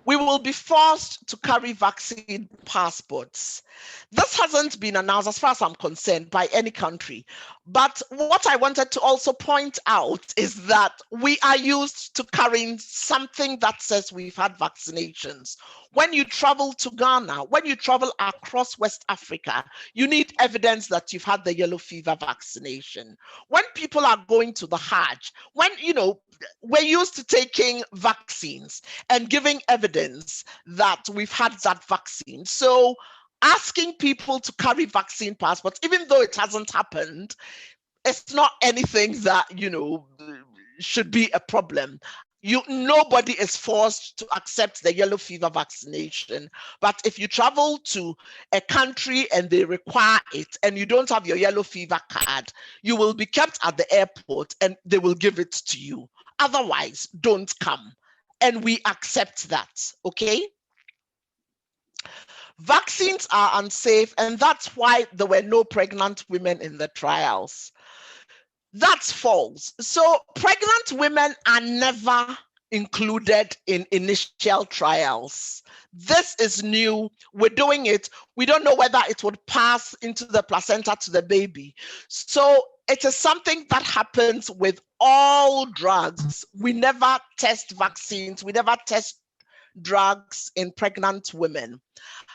We will be forced to carry vaccine passports. This hasn't been announced, as far as I'm concerned, by any country. But what I wanted to also point out is that we are used to carrying something that says we've had vaccinations. When you travel to Ghana, when you travel across West Africa, you need evidence that you've had the yellow fever vaccination. When people are going to the Hajj, we're used to taking vaccines and giving evidence that we've had that vaccine. So asking people to carry vaccine passports, even though it hasn't happened, it's not anything that, should be a problem. Nobody is forced to accept the yellow fever vaccination. But if you travel to a country and they require it and you don't have your yellow fever card, you will be kept at the airport and they will give it to you. Otherwise, don't come. And we accept that, okay? Vaccines are unsafe, and that's why there were no pregnant women in the trials. That's false. So pregnant women are never included in initial trials. This is new. We're doing it. We don't know whether it would pass into the placenta to the baby. So it is something that happens with all drugs. We never test vaccines. We never test drugs in pregnant women.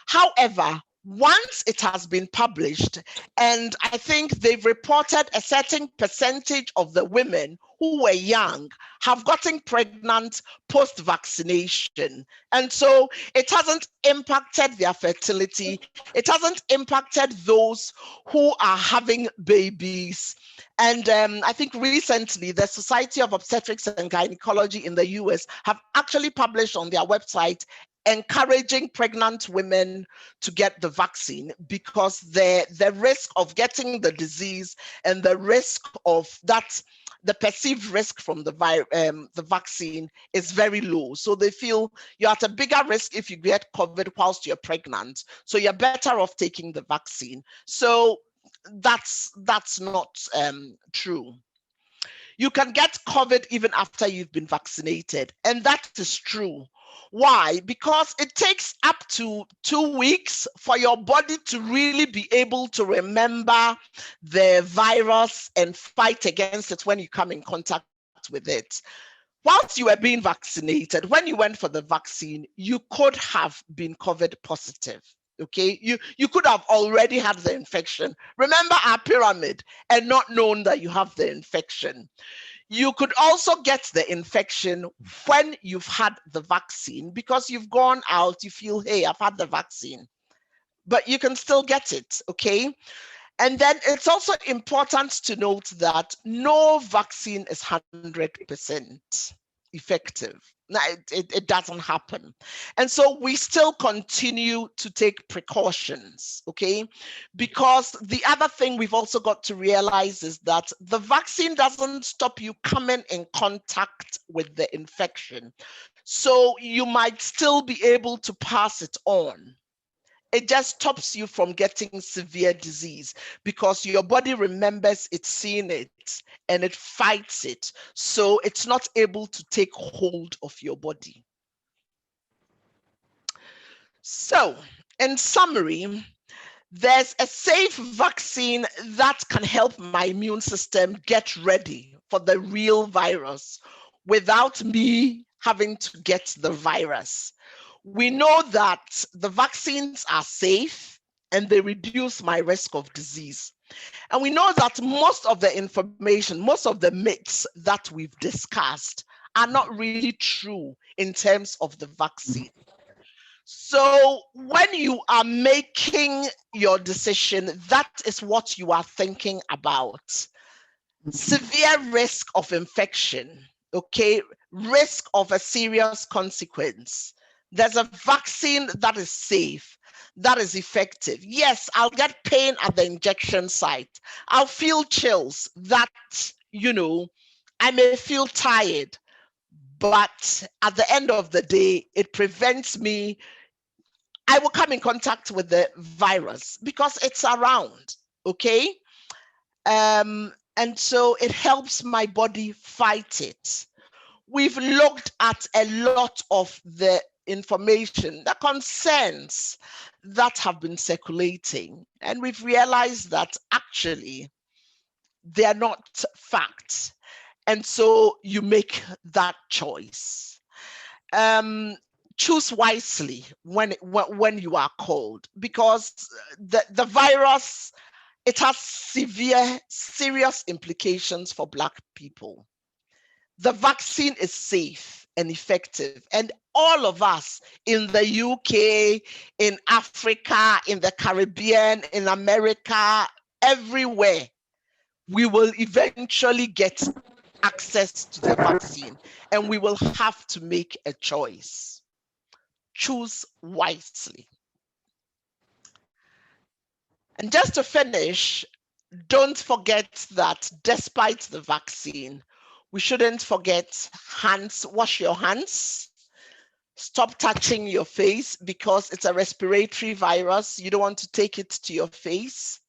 However, once it has been published, and I think they've reported a certain percentage of the women who were young have gotten pregnant post-vaccination. And so it hasn't impacted their fertility. It hasn't impacted those who are having babies. And I think recently the Society of Obstetrics and Gynecology in the US have actually published on their website encouraging pregnant women to get the vaccine, because the risk of getting the disease and the risk of that, the perceived risk from the vaccine is very low. So they feel you're at a bigger risk if you get COVID whilst you're pregnant. So you're better off taking the vaccine. So that's not true. You can get COVID even after you've been vaccinated, and that is true. Why? Because it takes up to 2 weeks for your body to really be able to remember the virus and fight against it when you come in contact with it. Whilst you were being vaccinated, when you went for the vaccine, you could have been COVID positive. Okay, you could have already had the infection. Remember our pyramid, and not known that you have the infection. You could also get the infection when you've had the vaccine, because you've gone out, you feel, hey, I've had the vaccine, but you can still get it, okay? And then it's also important to note that no vaccine is 100% effective. Now, it doesn't happen. And so we still continue to take precautions, okay? Because the other thing we've also got to realize is that the vaccine doesn't stop you coming in contact with the infection. So you might still be able to pass it on. It just stops you from getting severe disease, because your body remembers it's seen it and it fights it. So it's not able to take hold of your body. So in summary, there's a safe vaccine that can help my immune system get ready for the real virus without me having to get the virus. We know that the vaccines are safe and they reduce my risk of disease. And we know that most of the information, most of the myths that we've discussed are not really true in terms of the vaccine. So when you are making your decision, that is what you are thinking about. Severe risk of infection, okay? Risk of a serious consequence. There's a vaccine that is safe, that is effective. Yes, I'll get pain at the injection site. I'll feel chills, that, I may feel tired, but at the end of the day, it prevents me. I will come in contact with the virus because it's around, okay? And so it helps my body fight it. We've looked at a lot of the information, the concerns that have been circulating, and we've realized that actually they are not facts. And so you make that choice. Choose wisely when you are called, because the virus, it has serious implications for Black people. The vaccine is safe and effective, and all of us in the UK, in Africa, in the Caribbean, in America, everywhere, we will eventually get access to the vaccine, and we will have to make a choice. Choose wisely. And just to finish, don't forget that despite the vaccine, we shouldn't forget wash your hands, stop touching your face because it's a respiratory virus. You don't want to take it to your face,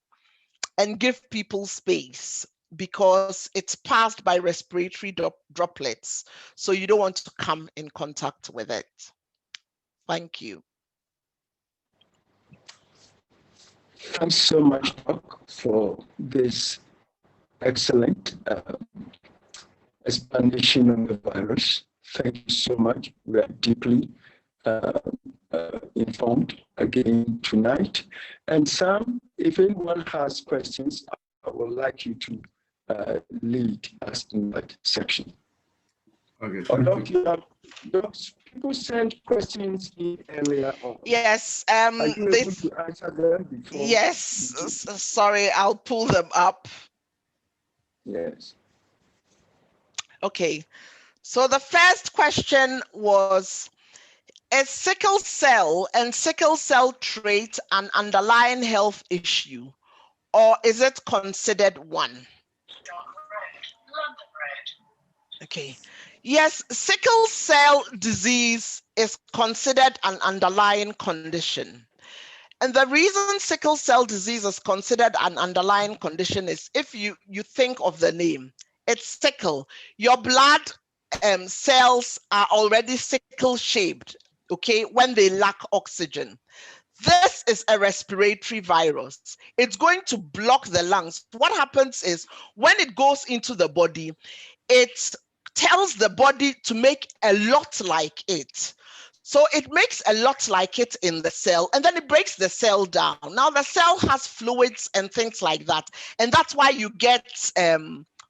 and give people space. because it's passed by respiratory droplets. So you don't want to come in contact with it. Thank you. Thanks so much, Doc, for this excellent explanation on the virus. Thank you so much. We are deeply informed again tonight. And Sam, if anyone has questions, I would like you to lead us in that section. Okay, people sent questions in earlier on. Yes. Are you able to answer them before? Yes. Sorry, I'll pull them up. Yes. Okay. So the first question was, is sickle cell and sickle cell trait an underlying health issue, or is it considered one? Okay. Yes, sickle cell disease is considered an underlying condition. And the reason sickle cell disease is considered an underlying condition is if you think of the name, it's sickle. Your blood cells are already sickle shaped, okay, when they lack oxygen. This is a respiratory virus. It's going to block the lungs. What happens is when it goes into the body, it tells the body to make a lot like it. So it makes a lot like it in the cell, and then it breaks the cell down. Now the cell has fluids and things like that, and that's why you get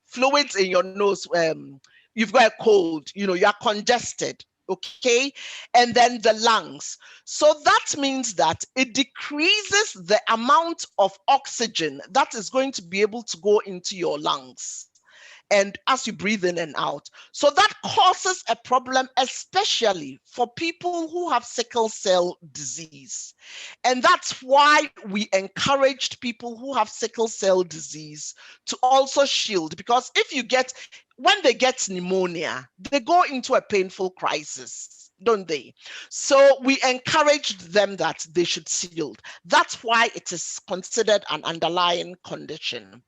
fluids in your nose. You've got a cold, you are congested, okay? And then the lungs. So that means that it decreases the amount of oxygen that is going to be able to go into your lungs, and as you breathe in and out. So that causes a problem, especially for people who have sickle cell disease. And that's why we encouraged people who have sickle cell disease to also shield, because when they get pneumonia, they go into a painful crisis, don't they? So we encouraged them that they should shield. That's why it is considered an underlying condition.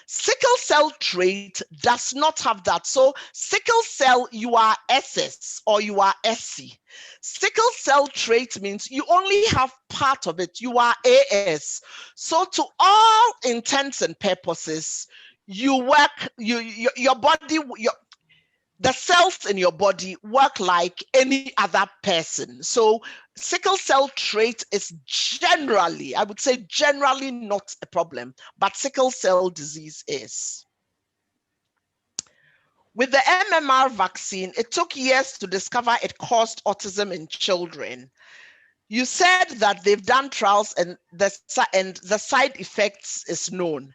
Sickle cell trait does not have that. So sickle cell, you are SS or you are SC. Sickle cell trait means you only have part of it. You are AS. So to all intents and purposes, you work, your body, the cells in your body work like any other person. So sickle cell trait is generally, I would say generally not a problem, but sickle cell disease is. With the MMR vaccine, it took years to discover it caused autism in children. You said that they've done trials and the side effects is known.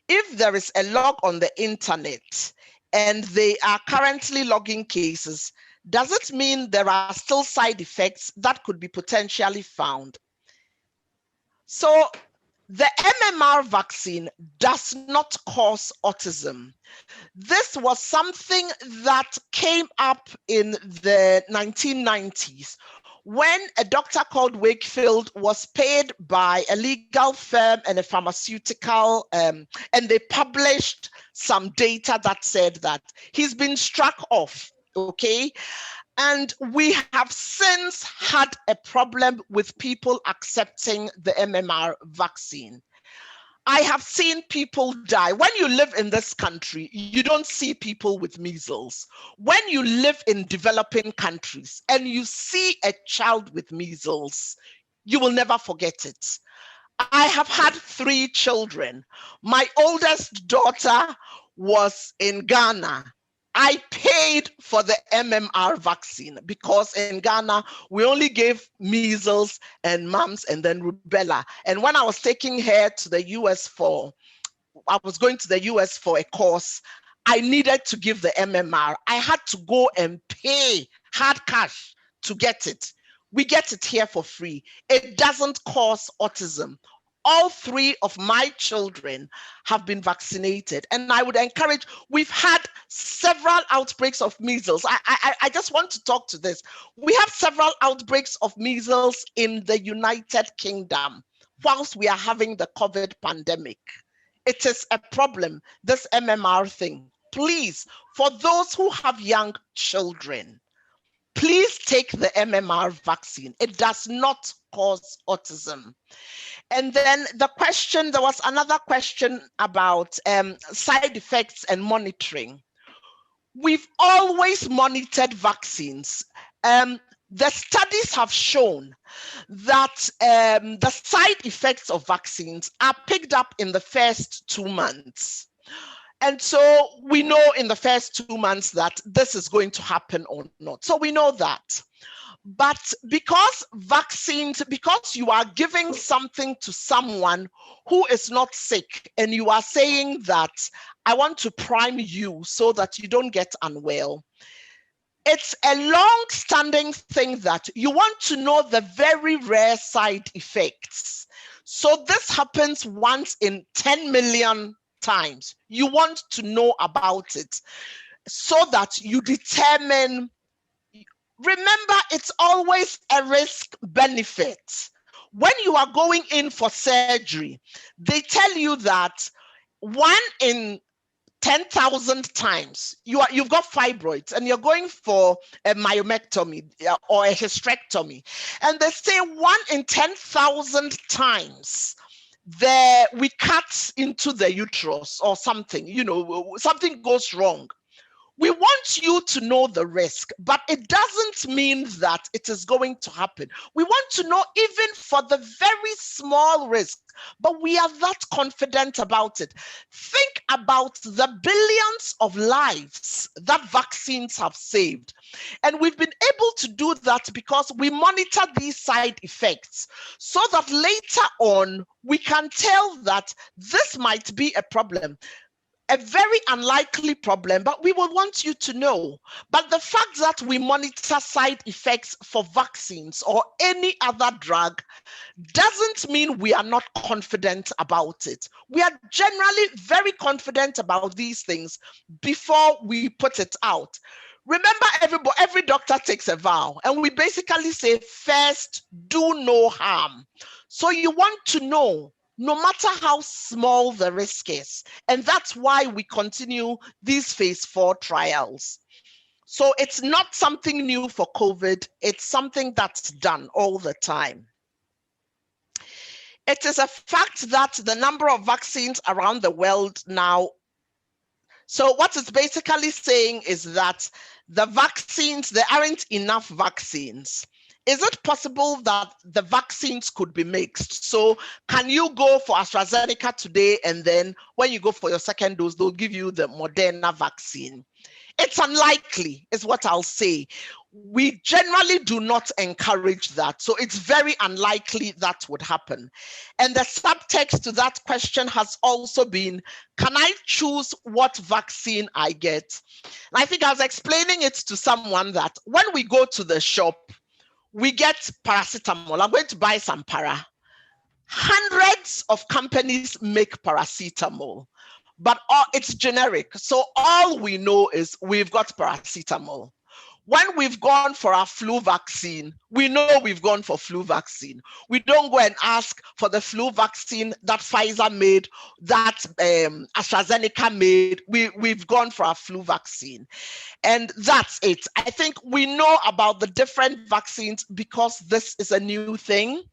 If there is a log on the internet and they are currently logging cases, does it mean there are still side effects that could be potentially found? So the MMR vaccine does not cause autism. This was something that came up in the 1990s when a doctor called Wakefield was paid by a legal firm and a pharmaceutical, and they published some data that said that he's been struck off, okay? And we have since had a problem with people accepting the MMR vaccine. I have seen people die. When you live in this country, you don't see people with measles. When you live in developing countries and you see a child with measles, you will never forget it. I have had 3 children. My oldest daughter was in Ghana. I paid for the MMR vaccine because in Ghana, we only gave measles and mumps and then rubella. And when I was taking her to the US I was going to the US for a course, I needed to give the MMR. I had to go and pay hard cash to get it. We get it here for free. It doesn't cause autism. All 3 of my children have been vaccinated, and I would encourage, we've had several outbreaks of measles. I just want to talk to this. We have several outbreaks of measles in the United Kingdom whilst we are having the COVID pandemic. it is a problem, this MMR thing. Please, for those who have young children, please take the MMR vaccine. It does not cause autism. And then there was another question about side effects and monitoring. We've always monitored vaccines. The studies have shown that the side effects of vaccines are picked up in the first 2 months. And so we know in the first 2 months that this is going to happen or not. So we know that. But because you are giving something to someone who is not sick, and you are saying that I want to prime you so that you don't get unwell, it's a long-standing thing that you want to know the very rare side effects. So this happens once in 10 million times. You want to know about it so that you determine. Remember, it's always a risk benefit. When you are going in for surgery, they tell you that 1 in 10,000 times you've got fibroids and you're going for a myomectomy or a hysterectomy, and they say 1 in 10,000 times we cut into the uterus or something, something goes wrong. We want you to know the risk, but it doesn't mean that it is going to happen. We want to know even for the very small risk, but we are that confident about it. Think about the billions of lives that vaccines have saved. And we've been able to do that because we monitor these side effects so that later on we can tell that this might be a problem. A very unlikely problem, but we will want you to know. But the fact that we monitor side effects for vaccines or any other drug doesn't mean we are not confident about it. We are generally very confident about these things before we put it out. Remember, every doctor takes a vow, and we basically say, first, do no harm. So you want to know, no matter how small the risk is. And that's why we continue these phase 4 trials. So it's not something new for COVID. It's something that's done all the time. It is a fact that the number of vaccines around the world now. So what it's basically saying is that the vaccines, there aren't enough vaccines. Is it possible that the vaccines could be mixed? So can you go for AstraZeneca today, and then when you go for your second dose, they'll give you the Moderna vaccine? It's unlikely, is what I'll say. We generally do not encourage that. So it's very unlikely that would happen. And the subtext to that question has also been, can I choose what vaccine I get? And I think I was explaining it to someone that when we go to the shop, we get paracetamol. I'm going to buy some para. Hundreds of companies make paracetamol, but it's generic. So all we know is we've got paracetamol. When we've gone for our flu vaccine, we know we've gone for flu vaccine. We don't go and ask for the flu vaccine that Pfizer made, that AstraZeneca made. We've gone for our flu vaccine. And that's it. I think we know about the different vaccines because this is a new thing,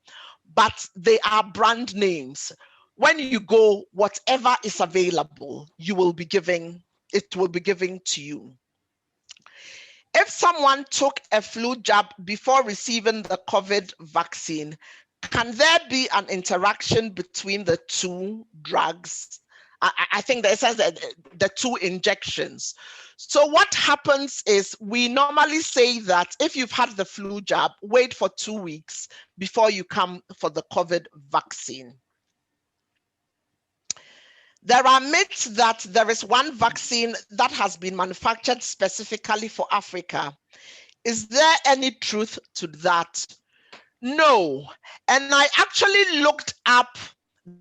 but they are brand names. When you go, whatever is available, it will be given to you. If someone took a flu jab before receiving the COVID vaccine, can there be an interaction between the two drugs? I think that it says that the two injections. So what happens is we normally say that if you've had the flu jab, wait for 2 weeks before you come for the COVID vaccine. There are myths that there is one vaccine that has been manufactured specifically for Africa. Is there any truth to that? No. And I actually looked up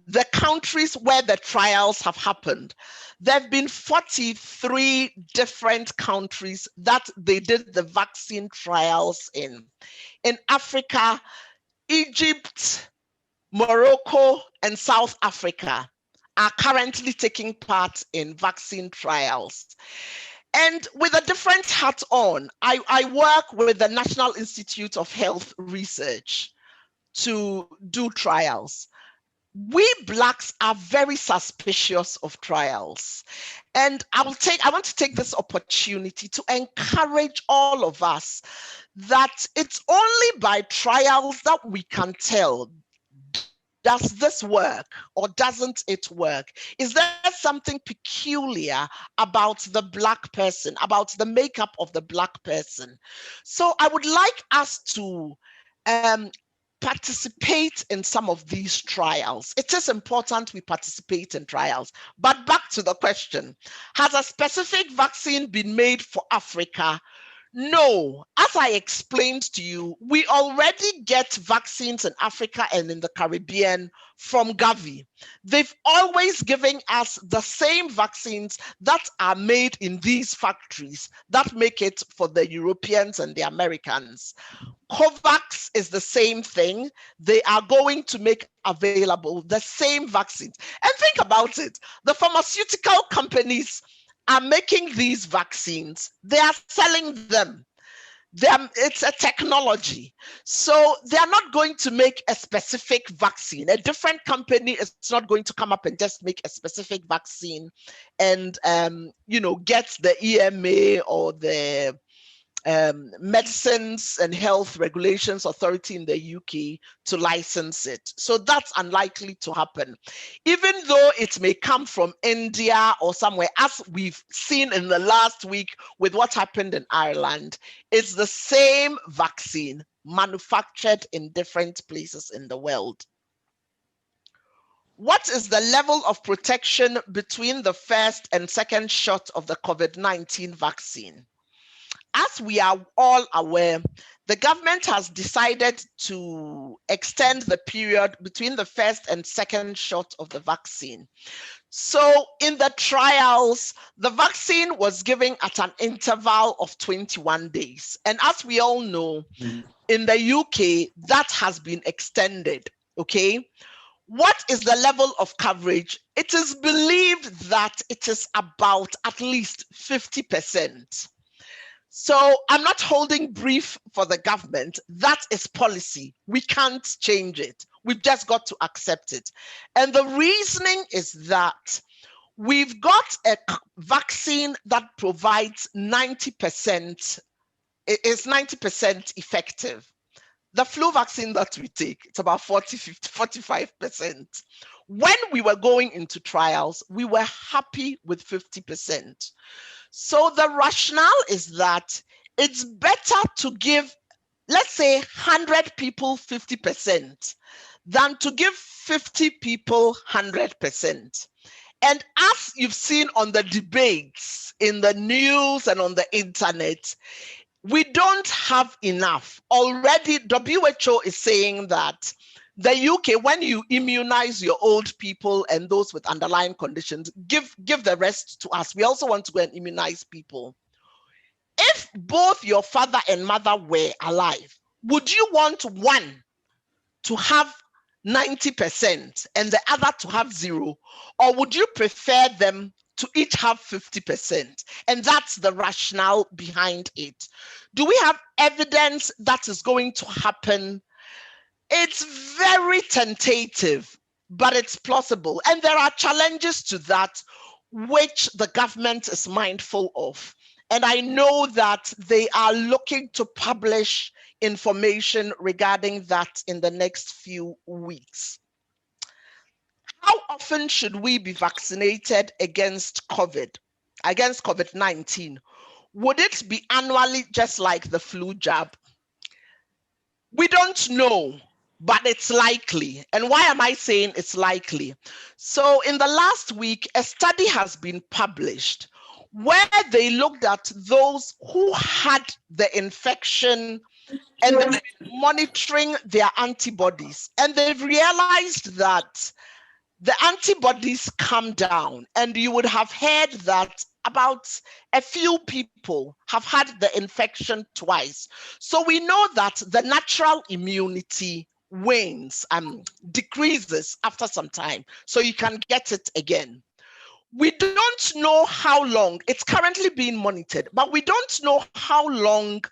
the countries where the trials have happened. There have been 43 different countries that they did the vaccine trials in. In Africa, Egypt, Morocco, and South Africa. are currently taking part in vaccine trials. And with a different hat on, I work with the National Institute of Health Research to do trials. We Blacks are very suspicious of trials. And I want to take this opportunity to encourage all of us that it's only by trials that we can tell, does this work or doesn't it work? Is there something peculiar about the Black person, about the makeup of the Black person? So I would like us to participate in some of these trials. It is important we participate in trials. But back to the question, has a specific vaccine been made for Africa? No, as I explained to you, we already get vaccines in Africa and in the Caribbean from Gavi. They've always given us the same vaccines that are made in these factories that make it for the Europeans and the Americans. COVAX is the same thing. They are going to make available the same vaccines. And think about it, the pharmaceutical companies are making these vaccines, they are selling them. It's a technology. So they are not going to make a specific vaccine. A different company is not going to come up and just make a specific vaccine and get the EMA or the Medicines and Health Regulations Authority in the UK to license it. So that's unlikely to happen. Even though it may come from India or somewhere, as we've seen in the last week with what happened in Ireland, it's the same vaccine manufactured in different places in the world. What is the level of protection between the first and second shot of the COVID-19 vaccine? As we are all aware, the government has decided to extend the period between the first and second shot of the vaccine. So in the trials, the vaccine was given at an interval of 21 days. And as we all know, in the UK, that has been extended, okay? What is the level of coverage? It is believed that it is about at least 50%. So I'm not holding brief for the government. That is policy. We can't change it. We've just got to accept it. And the reasoning is that we've got a vaccine that provides 90%, is 90% effective. The flu vaccine that we take, it's about 40, 50, 45%. When we were going into trials, we were happy with 50%. So the rationale is that it's better to give, let's say, 100 people 50% than to give 50 people 100%. And as you've seen on the debates in the news and on the internet, we don't have enough. Already, WHO is saying that the UK, when you immunize your old people and those with underlying conditions, give the rest to us. We also want to go and immunize people. If both your father and mother were alive, would you want one to have 90% and the other to have 0? Or would you prefer them to each have 50%? And that's the rationale behind it. Do we have evidence that is going to happen? It's very tentative, but it's plausible. And there are challenges to that, which the government is mindful of. And I know that they are looking to publish information regarding that in the next few weeks. How often should we be vaccinated against COVID-19? Would it be annually, just like the flu jab? We don't know, but it's likely. And why am I saying it's likely? So in the last week, a study has been published where they looked at those who had the infection and they've been monitoring their antibodies. And they've realized that the antibodies come down, and you would have heard that about a few people have had the infection twice. So we know that the natural immunity wanes, decreases after some time, so you can get it again. We don't know how long. It's currently being monitored, but we don't know how long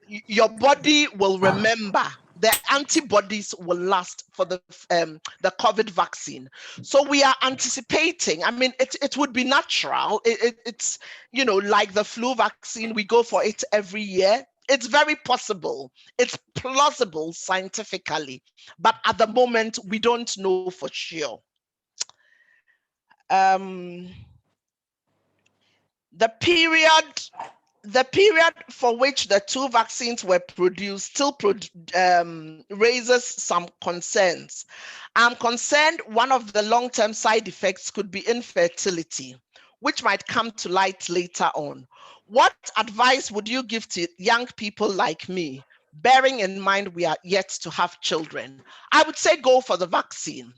your body will remember, the antibodies will last for the COVID vaccine. So we are anticipating. I mean, it would be natural. It's, like the flu vaccine, we go for it every year. It's very possible. It's plausible scientifically, but at the moment we don't know for sure. The period for which the two vaccines were produced still raises some concerns. I'm concerned one of the long-term side effects could be infertility, which might come to light later on. What advice would you give to young people like me, bearing in mind we are yet to have children? I would say go for the vaccine.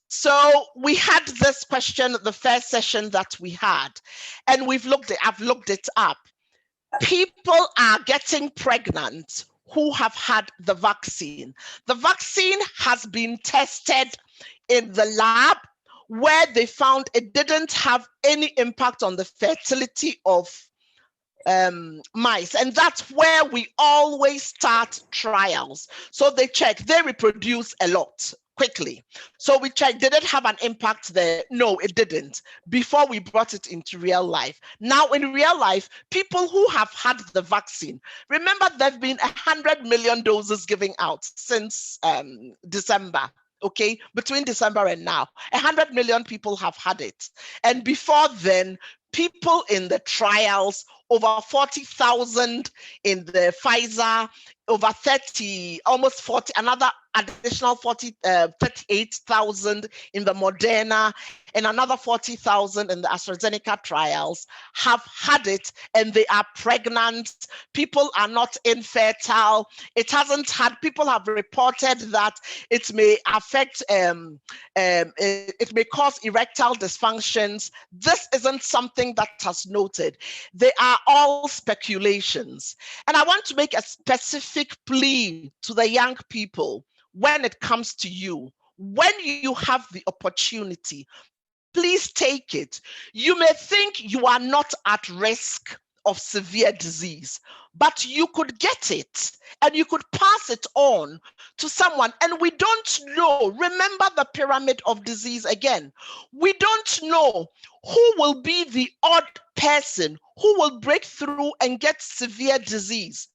So we had this question the first session that we had, and I've looked it up. People are getting pregnant who have had the vaccine. The vaccine has been tested in the lab where they found it didn't have any impact on the fertility of mice, and that's where we always start trials. So they check, they reproduce a lot quickly. So we check, did it have an impact there? No, it didn't, before we brought it into real life. Now in real life, people who have had the vaccine, remember there've been 100 million doses giving out since December. Okay, between December and now, 100 million people have had it. And before then, people in the trials, over 40,000 in the Pfizer, over 30, almost 40, another additional 38,000 in the Moderna, and another 40,000 in the AstraZeneca trials have had it, and they are pregnant. People are not infertile. It hasn't had, people have reported that it may affect, it may cause erectile dysfunctions. This isn't something that has noted. They are all speculations. And I want to make a specific plea to the young people when it comes to you. When you have the opportunity, please take it. You may think you are not at risk of severe disease, but you could get it and you could pass it on to someone. And we don't know, remember the pyramid of disease again. We don't know who will be the odd person who will break through and get severe disease.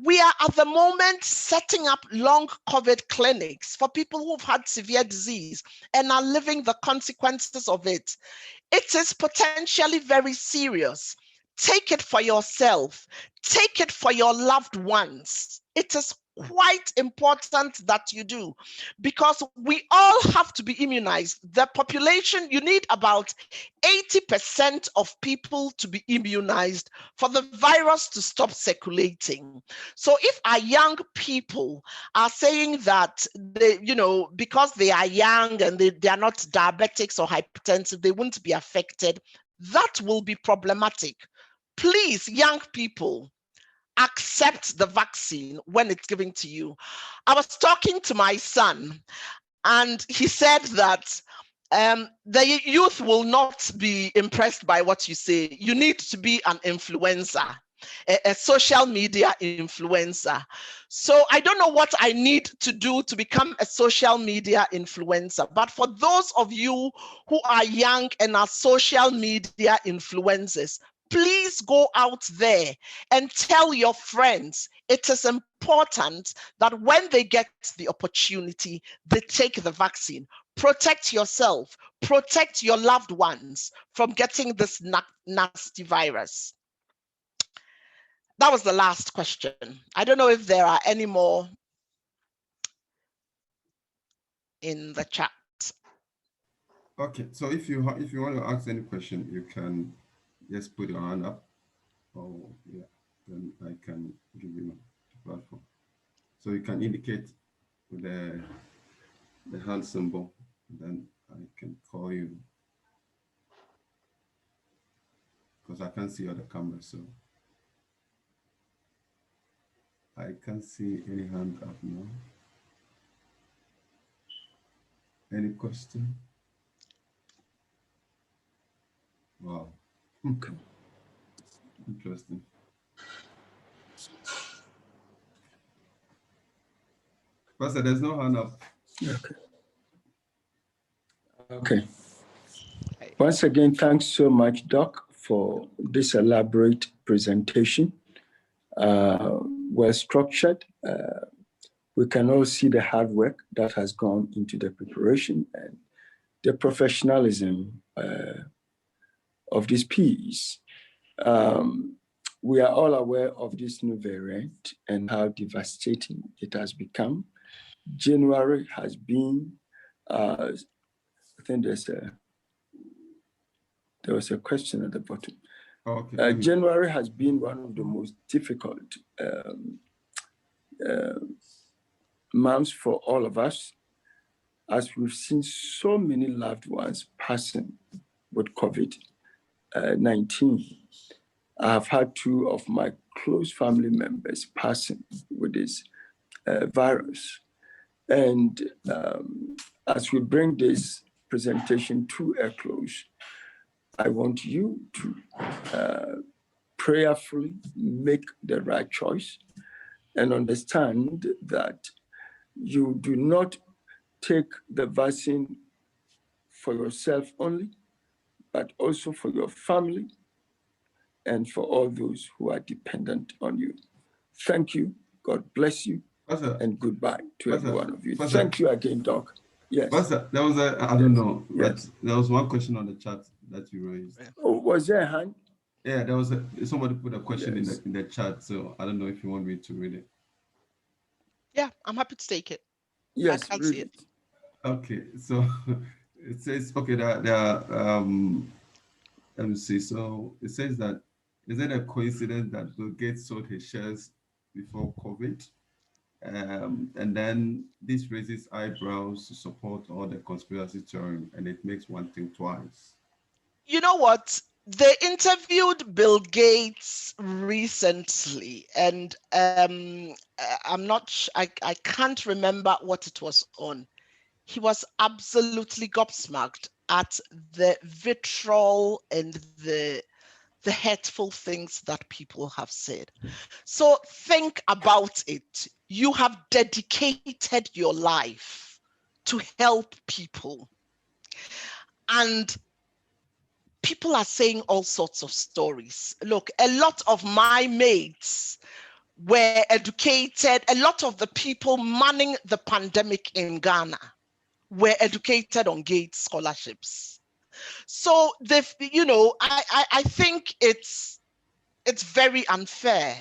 We are at the moment setting up long COVID clinics for people who've had severe disease and are living the consequences of it. It is potentially very serious. Take it for yourself. Take it for your loved ones. It is quite important that you do, because we all have to be immunized. The population, you need about 80% of people to be immunized for the virus to stop circulating. So if our young people are saying that they, because they are young and they are not diabetics or hypertensive, they won't be affected, that will be problematic. Please, young people, accept the vaccine when it's given to you. I was talking to my son, and he said that the youth will not be impressed by what you say. You need to be an influencer, a social media influencer. So I don't know what I need to do to become a social media influencer, but for those of you who are young and are social media influencers, please go out there and tell your friends it is important that when they get the opportunity, they take the vaccine. Protect yourself, protect your loved ones from getting this nasty virus. That was the last question. I don't know if there are any more in the chat. Okay, so if you want to ask any question, you can just put your hand up. Oh, yeah, then I can give you the platform. So you can indicate with the hand symbol, then I can call you, because I can't see other camera. So I can't see any hand up now. Any question? Wow. Interesting. Pastor, there's no hand up. Okay. Once again, thanks so much, Doc, for this elaborate presentation. Well structured. We can all see the hard work that has gone into the preparation and the professionalism of this piece. We are all aware of this new variant and how devastating it has become. January has been, I think there was a question at the bottom. Okay. January has been one of the most difficult months for all of us, as we've seen so many loved ones passing with COVID-19. I have had two of my close family members passing with this virus. And as we bring this presentation to a close, I want you to prayerfully make the right choice and understand that you do not take the vaccine for yourself only, but also for your family and for all those who are dependent on you. Thank you. God bless you. Pastor, and goodbye to every one of you. Pastor, thank you again, Doc. Yes. Pastor, there was I don't know, but there was one question on the chat that you raised. Oh, was there a hand? Yeah, there was somebody put a question in the chat, so I don't know if you want me to read it. Yeah, I'm happy to take it. Yes, I can't see it. Okay, so it says, okay, let me see. So it says that, is it a coincidence that Bill Gates sold his shares before COVID? And then this raises eyebrows to support all the conspiracy theory, and it makes one think twice. You know what? They interviewed Bill Gates recently, and I'm not. I can't remember what it was on. He was absolutely gobsmacked at the vitriol and the hurtful things that people have said. So think about it. You have dedicated your life to help people, and people are saying all sorts of stories. Look, a lot of my mates were educated. A lot of the people manning the pandemic in Ghana were educated on Gates scholarships. So they've, I think it's very unfair.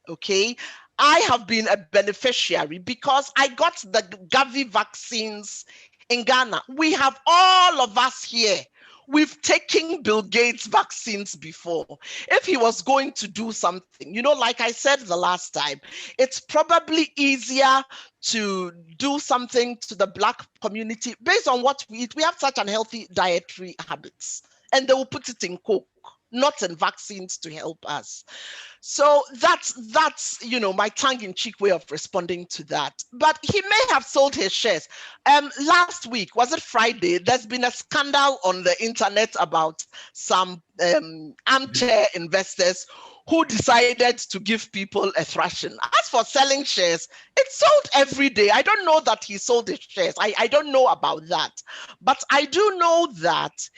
Okay. I have been a beneficiary because I got the Gavi vaccines in Ghana. We have all of us here. We've taken Bill Gates vaccines before. If he was going to do something, like I said the last time, it's probably easier to do something to the Black community based on what we eat. We have such unhealthy dietary habits, and they will put it in Coke, not in vaccines to help us. So that's my tongue-in-cheek way of responding to that. But he may have sold his shares. Last week, was it Friday? There's been a scandal on the internet about some armchair investors who decided to give people a thrashing. As for selling shares, it's sold every day. I don't know that he sold his shares. I don't know about that. But I do know that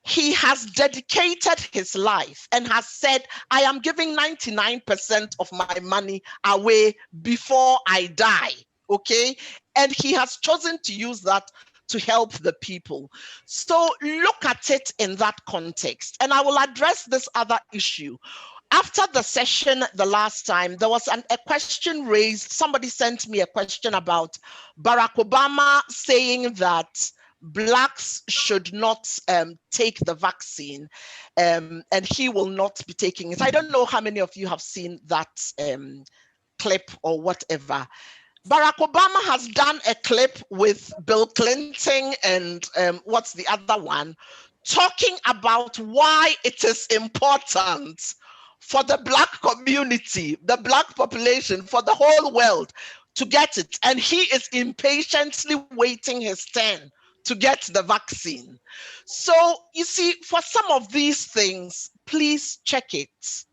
he has dedicated his life and has said, I am giving 99% of my money away before I die, okay? And he has chosen to use that to help the people. So look at it in that context. And I will address this other issue. After the session the last time, there was a question raised. Somebody sent me a question about Barack Obama saying that Blacks should not take the vaccine, and he will not be taking it. I don't know how many of you have seen that clip or whatever. Barack Obama has done a clip with Bill Clinton and what's the other one, talking about why it is important for the Black community, the Black population, for the whole world to get it. And he is impatiently waiting his turn to get the vaccine. So you see, for some of these things, please check it.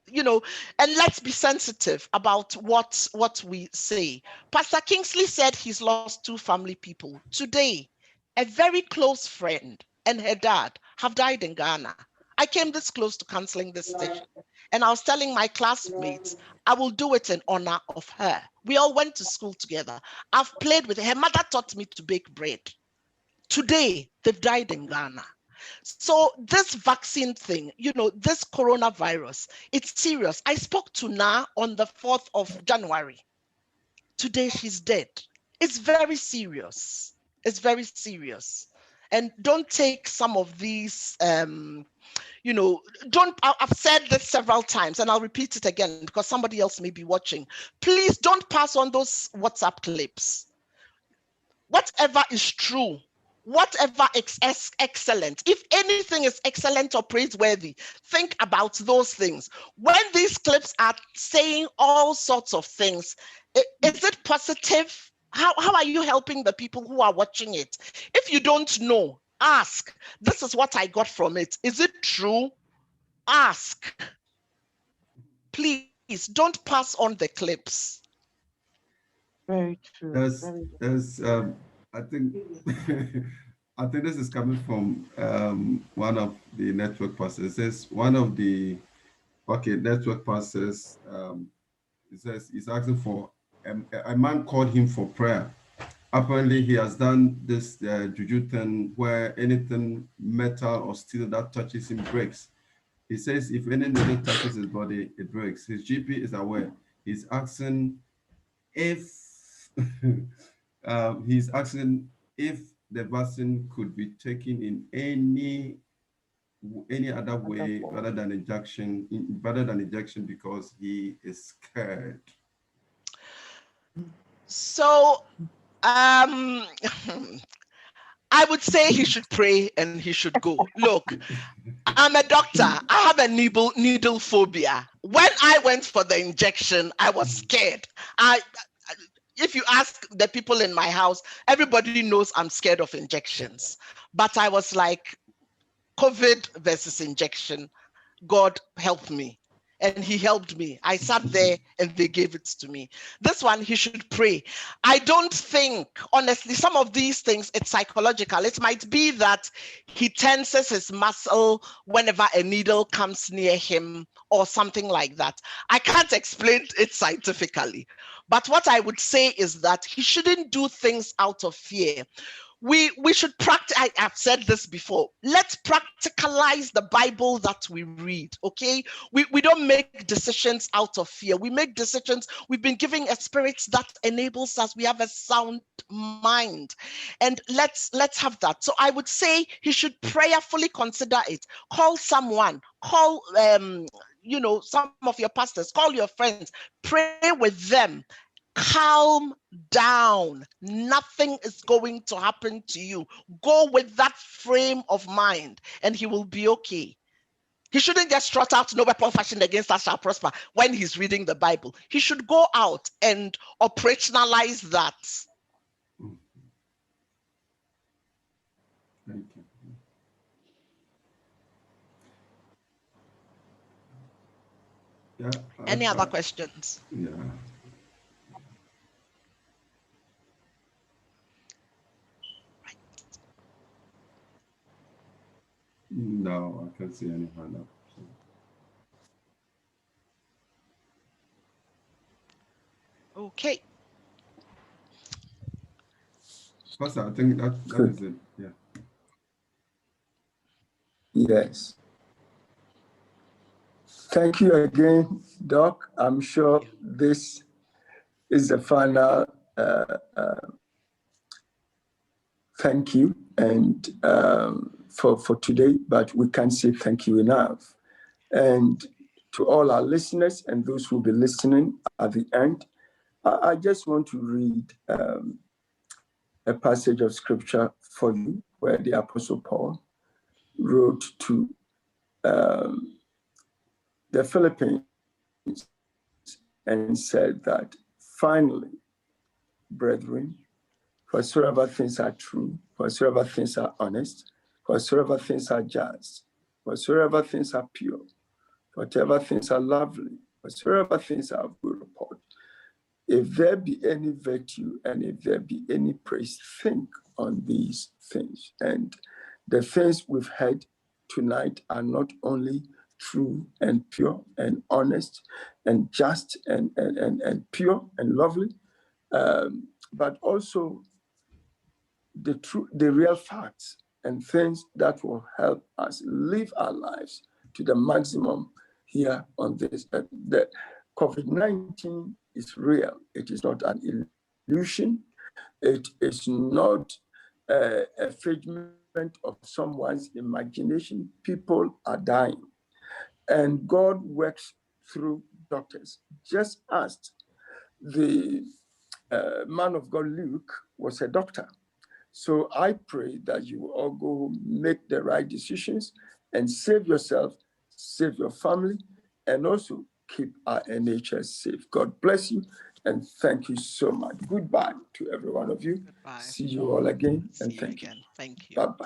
You know, and let's be sensitive about what we say. Pastor Kingsley said he's lost 2 family people. Today, a very close friend and her dad have died in Ghana. I came this close to canceling this station, and I was telling my classmates, I will do it in honor of her. We all went to school together. I've played with her. Her mother taught me to bake bread. Today, they've died in Ghana. So this vaccine thing, you know, this coronavirus, it's serious. I spoke to Na on the 4th of January. Today she's dead. It's very serious. It's very serious. And don't take some of these, you know, I've said this several times and I'll repeat it again because somebody else may be watching. Please don't pass on those WhatsApp clips. Whatever is true, whatever is excellent, if anything is excellent or praiseworthy, think about those things. When these clips are saying all sorts of things, is it positive? How are you helping the people who are watching it? If you don't know, ask. This is what I got from it. Is it true? Ask. Please don't pass on the clips. Very true. There's I think I think this is coming from one of the network pastors. It says one of the network pastors it says he's asking for a man called him for prayer. Apparently he has done this juju thing where anything metal or steel that touches him breaks. He says if any needle touches his body, it breaks. His GP is aware. He's asking if he's asking if the vaccine could be taken in any other way rather than injection, because he is scared. So I would say he should pray and he should go. Look, I'm a doctor. I have a needle phobia. When I went for the injection, I was scared. If you ask the people in my house, everybody knows I'm scared of injections. But I was like, COVID versus injection, God help me. And he helped me. I sat there and they gave it to me. This one, he should pray. I don't think, honestly, some of these things, it's psychological. It might be that he tenses his muscle whenever a needle comes near him or something like that. I can't explain it scientifically. But what I would say is that he shouldn't do things out of fear. We should practice. I've said this before. Let's practicalize the Bible that we read, okay? We don't make decisions out of fear. We make decisions. We've been given a spirit that enables us. We have a sound mind. And let's have that. So I would say he should prayerfully consider it. Call someone. Call you know, some of your pastors. Call your friends. Pray with them. Calm down. Nothing is going to happen to you. Go with that frame of mind and he will be okay. He shouldn't just trot out no weapon fashioned against us shall prosper when he's reading the Bible. He should go out and operationalize that. Thank you. Yeah. Any other questions? Yeah. No, I can't see any hand up. Okay. Pastor, I think that is it. Yeah. Yes. Thank you again, Doc. I'm sure this is the final thank you and for today, but we can't say thank you enough. And to all our listeners and those who will be listening at the end, I just want to read a passage of scripture for you where the Apostle Paul wrote to the Philippines and said that finally, brethren, whatsoever things are true, whatsoever things are honest, whatsoever things are just, whatsoever things are pure, whatever things are lovely, whatsoever things are of good report, if there be any virtue and if there be any praise, think on these things. And the things we've heard tonight are not only true and pure and honest and just and pure and lovely, but also the real facts and things that will help us live our lives to the maximum here on this earth. The COVID-19 is real. It is not an illusion. It is not a figment of someone's imagination. People are dying. And God works through doctors. Just as the man of God, Luke, was a doctor. So I pray that you will all go make the right decisions and save yourself, save your family, and also keep our NHS safe. God bless you, and thank you so much. Goodbye to every one of you. Goodbye. See you all again, See and you thank you. again. Thank you. Bye-bye.